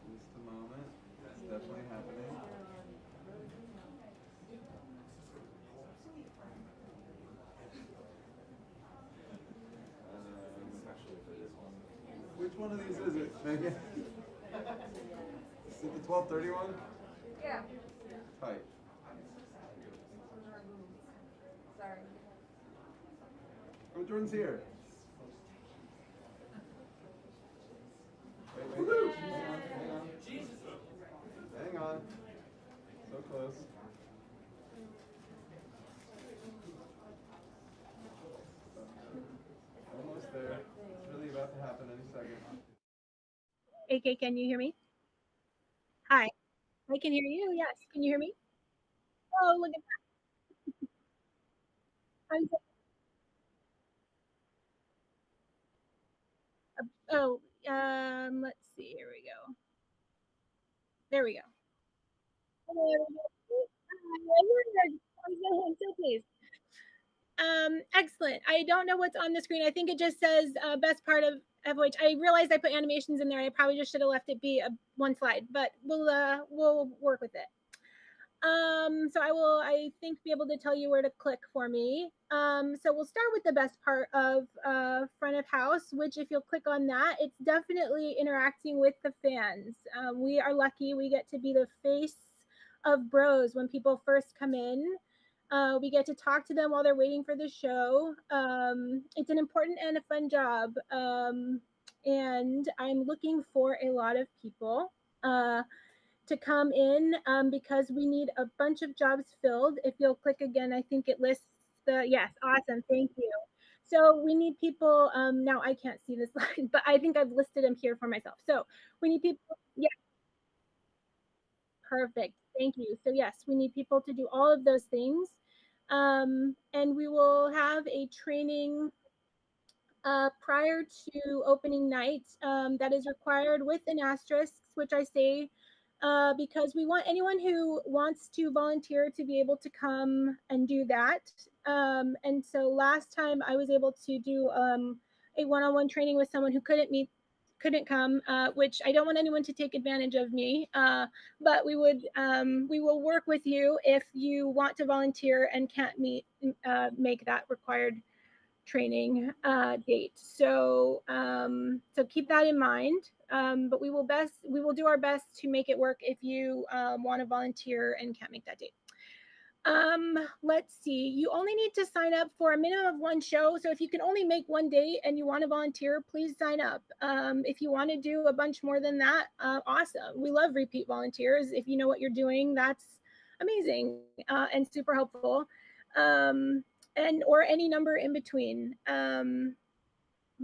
Speaker 4: Just a moment. It's definitely happening. Which one of these is it, Megan? Is it the 1231?
Speaker 11: Yeah.
Speaker 4: Tight.
Speaker 11: Sorry.
Speaker 4: Oh, Jordan's here. Wait. Hang on. So close. Almost there. It's really about to happen any second.
Speaker 18: AK, can you hear me? Hi. I can hear you. Yes. Can you hear me? Oh, look at that. I'm so- let's see. Here we go. There we go. Hello, everybody. I'm so pleased. Excellent. I don't know what's on the screen. I think it just says best part of which I realized I put animations in there. I probably just should have left it be one slide, but we'll work with it. So I think, be able to tell you where to click for me. So we'll start with the best part of front of house, which if you'll click on that, it's definitely interacting with the fans. We are lucky we get to be the face of Bros when people first come in. We get to talk to them while they're waiting for the show. It's an important and a fun job. And I'm looking for a lot of people to come in because we need a bunch of jobs filled. If you'll click again, I think it lists yes, awesome, thank you. So we need people, now I can't see this slide, but I think I've listed them here for myself. So we need people, yeah. Perfect, thank you. So yes, we need people to do all of those things. And we will have a training prior to opening night that is required with an asterisk, which I say because we want anyone who wants to volunteer to be able to come and do that. And so last time I was able to do a one-on-one training with someone who couldn't come, which I don't want anyone to take advantage of me, but we will work with you if you want to volunteer and can't make that required training date. So keep that in mind. But we will do our best to make it work if you want to volunteer and can't make that date. Let's see, you only need to sign up for a minimum of one show. So if you can only make one date and you want to volunteer, please sign up. If you want to do a bunch more than that, awesome. We love repeat volunteers. If you know what you're doing, that's amazing and super helpful. Or any number in between.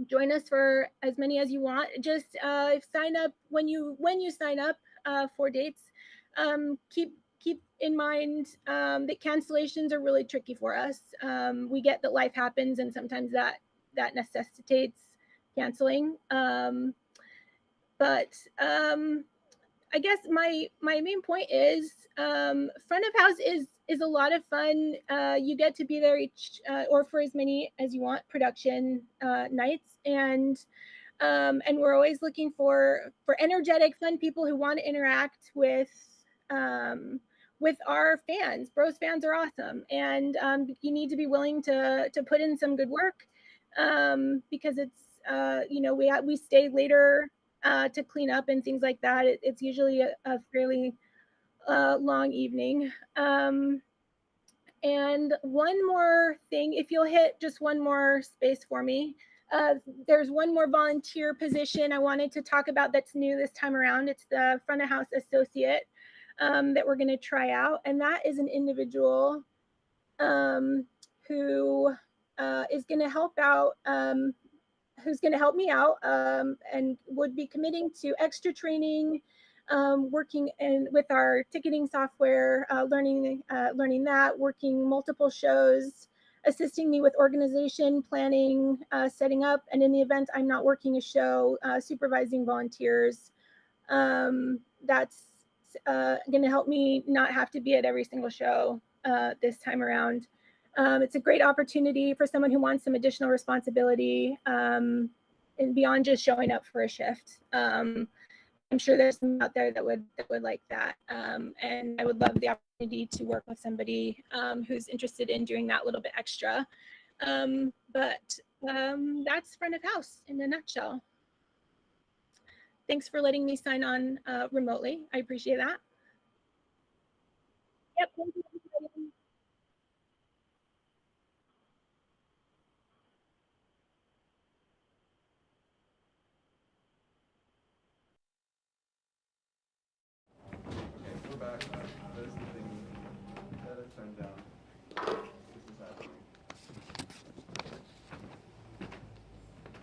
Speaker 18: Join us for as many as you want. Just sign up when you sign up for dates. keep in mind that cancellations are really tricky for us. We get that life happens, and sometimes that necessitates canceling. But I guess my main point is front of house is a lot of fun. You get to be there each or for as many as you want production nights, and we're always looking for energetic, fun people who want to interact with our fans. Bros fans are awesome, and you need to be willing to put in some good work because it's we stay later to clean up and things like that. It's usually a fairly long evening. And one more thing, if you'll hit just one more space for me. There's one more volunteer position I wanted to talk about that's new this time around. It's the front of house associate that we're going to try out. And that is an individual who is going to help out, who's going to help me out and would be committing to extra training, working with our ticketing software, learning that, working multiple shows, assisting me with organization, planning, setting up, and in the event I'm not working a show, supervising volunteers. That's going to help me not have to be at every single show this time around. It's a great opportunity for someone who wants some additional responsibility and beyond just showing up for a shift. I'm sure there's some out there that would like that, and I would love the opportunity to work with somebody who's interested in doing that little bit extra. But that's front of house in a nutshell. Thanks for letting me sign on remotely. I appreciate that. Yep. Thank you.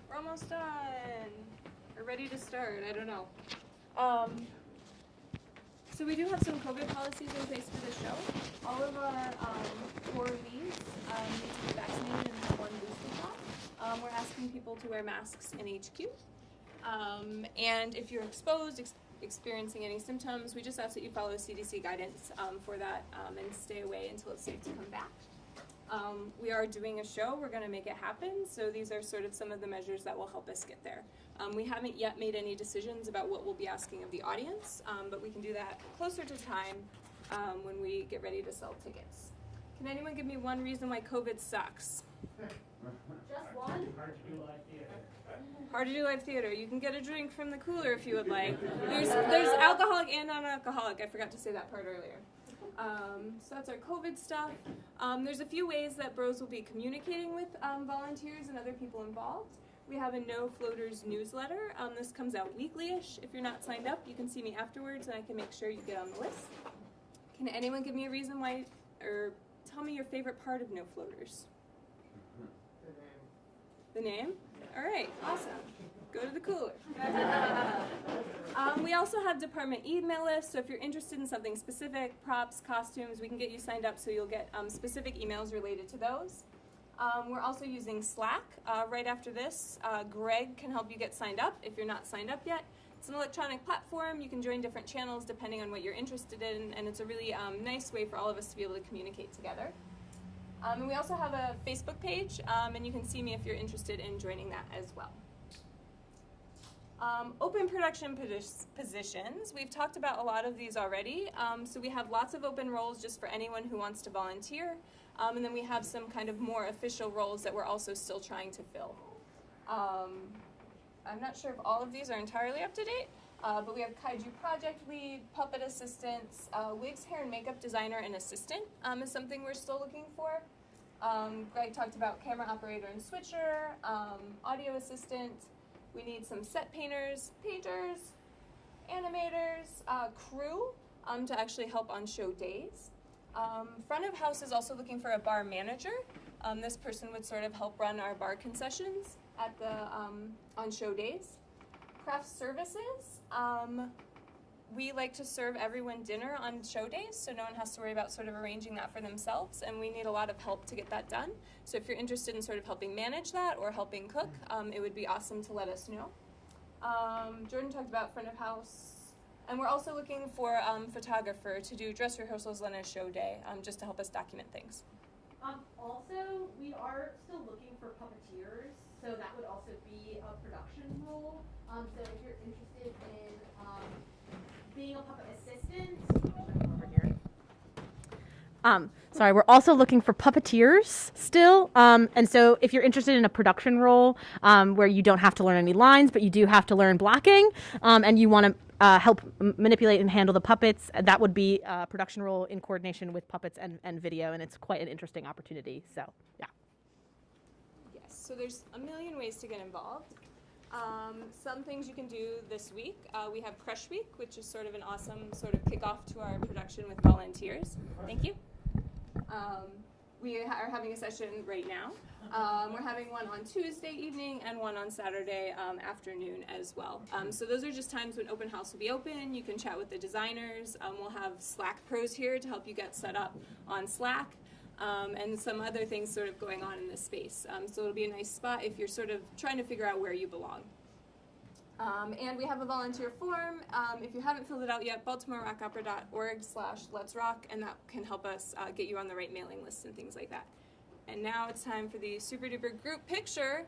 Speaker 6: We're almost done. We're ready to start. I don't know. So we do have some COVID policies in place for the show. All of our 4 leads need to be vaccinated and have 1 booster shot. We're asking people to wear masks in HQ. And if you're exposed, experiencing any symptoms, we just ask that you follow CDC guidance for that and stay away until it's safe to come back. We are doing a show. We're going to make it happen. So these are sort of some of the measures that will help us get there. We haven't yet made any decisions about what we'll be asking of the audience, but we can do that closer to time when we get ready to sell tickets. Can anyone give me one reason why COVID sucks? Just one? Hard to do live theater. You can get a drink from the cooler if you would like. There's alcoholic and non-alcoholic. I forgot to say that part earlier. So that's our COVID stuff. There's a few ways that Bros will be communicating with volunteers and other people involved. We have a No Floaters newsletter. This comes out weekly-ish. If you're not signed up, you can see me afterwards and I can make sure you get on the list. Can anyone give me a reason why, or tell me your favorite part of No Floaters? The name? All right, awesome. Go to the cooler. We also have department email lists, so if you're interested in something specific, props, costumes, we can get you signed up so you'll get specific emails related to those. We're also using Slack right after this. Greg can help you get signed up if you're not signed up yet. It's an electronic platform. You can join different channels depending on what you're interested in, and it's a really nice way for all of us to be able to communicate together. And we also have a Facebook page, and you can see me if you're interested in joining that as well. Open production positions. We've talked about a lot of these already. So we have lots of open roles just for anyone who wants to volunteer. And then we have some kind of more official roles that we're also still trying to fill. I'm not sure if all of these are entirely up to date, but we have kaiju project lead, puppet assistants, wigs, hair, and makeup designer and assistant is something we're still looking for. Greg talked about camera operator and switcher, audio assistant. We need some set painters, painters, animators, crew to actually help on show days. Front of house is also looking for a bar manager. This person would sort of help run our bar concessions at the on show days. Craft services. we like to serve everyone dinner on show days, so no one has to worry about sort of arranging that for themselves, and we need a lot of help to get that done. So if you're interested in sort of helping manage that or helping cook, it would be awesome to let us know. Jordan talked about front of house, and we're also looking for a photographer to do dress rehearsals on a show day, just to help us document things.
Speaker 7: Also, we are still looking for puppeteers, so that would also be a production role. So if you're interested in being a puppet assistant, over here. Sorry, we're also looking for puppeteers still. And so if you're interested in a production role where you don't have to learn any lines, but you do have to learn blocking, and you want to help manipulate and handle the puppets, that would be a production role in coordination with puppets and video, and it's quite an interesting opportunity. So, yeah.
Speaker 6: Yes, so there's a million ways to get involved. Some things you can do this week. We have Crush Week, which is sort of an awesome sort of kickoff to our production with volunteers. Thank you. We are having a session right now. We're having one on Tuesday evening and one on Saturday afternoon as well. So those are just times when open house will be open. You can chat with the designers. We'll have Slack pros here to help you get set up on Slack. And some other things sort of going on in this space. So it'll be a nice spot if you're sort of trying to figure out where you belong. And we have a volunteer form. If you haven't filled it out yet, baltimorerockopera.org/letsrock, and that can help us get you on the right mailing lists and things like that. And now it's time for the super duper group picture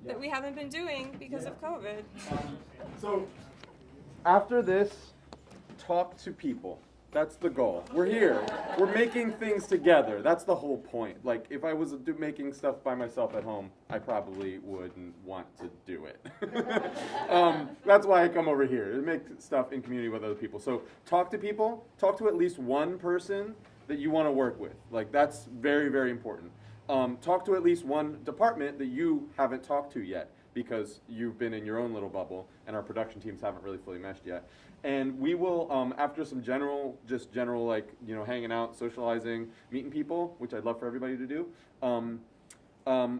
Speaker 6: that we haven't been doing because of COVID.
Speaker 4: So after this, talk to people. That's the goal. We're here. We're making things together. That's the whole point. Like, if I was making stuff by myself at home, I probably wouldn't want to do it. That's why I come over here, to make stuff in community with other people. So talk to people. Talk to at least one person that you want to work with. Like, that's very, very important. Talk to at least one department that you haven't talked to yet, because you've been in your own little bubble, and our production teams haven't really fully meshed yet. And we will, after some general, like, you know, hanging out, socializing, meeting people, which I'd love for everybody to do,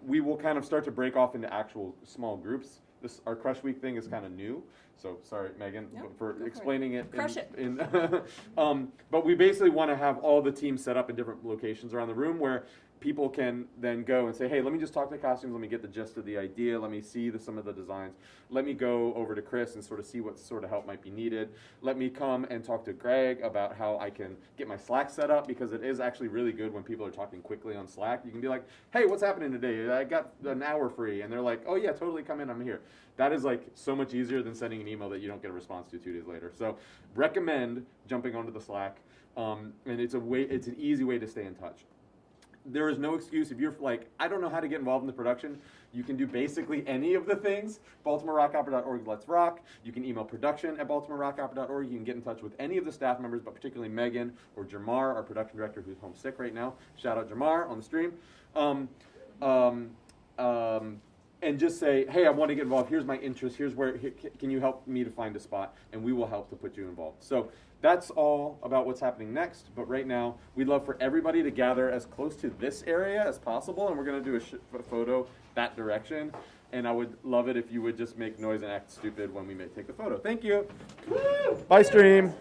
Speaker 4: we will kind of start to break off into actual small groups. Our Crush Week thing is kind of new, so sorry, Megan, for explaining it.
Speaker 6: Crush it.
Speaker 4: But we basically want to have all the teams set up in different locations around the room where people can then go and say, hey, let me just talk to costumes, let me get the gist of the idea, let me see some of the designs, let me go over to Chris and sort of see what sort of help might be needed, let me come and talk to Greg about how I can get my Slack set up, because it is actually really good when people are talking quickly on Slack. You can be like, hey, what's happening today? I got an hour free, and they're like, oh yeah, totally, come in, I'm here. That is like so much easier than sending an email that you don't get a response to 2 days later. So recommend jumping onto the Slack, and it's an easy way to stay in touch. There is no excuse if you're like, I don't know how to get involved in the production. You can do basically any of the things. BaltimoreRockOpera.org/letsrock. You can email production@BaltimoreRockOpera.org. You can get in touch with any of the staff members, but particularly Megan or Jamar, our production director, who's homesick right now. Shout out Jamar on the stream. And just say, hey, I want to get involved. Here's my interest. Can you help me to find a spot? And we will help to put you involved. So that's all about what's happening next. But right now, we'd love for everybody to gather as close to this area as possible. And we're going to do a photo that direction. And I would love it if you would just make noise and act stupid when we may take the photo. Thank you. Woo! Bye, stream.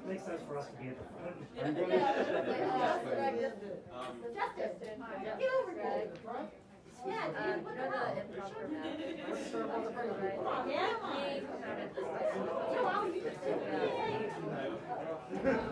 Speaker 9: Makes sense for us to be at the front.
Speaker 5: Justice, get over here. Yeah, dude, look around. Yeah.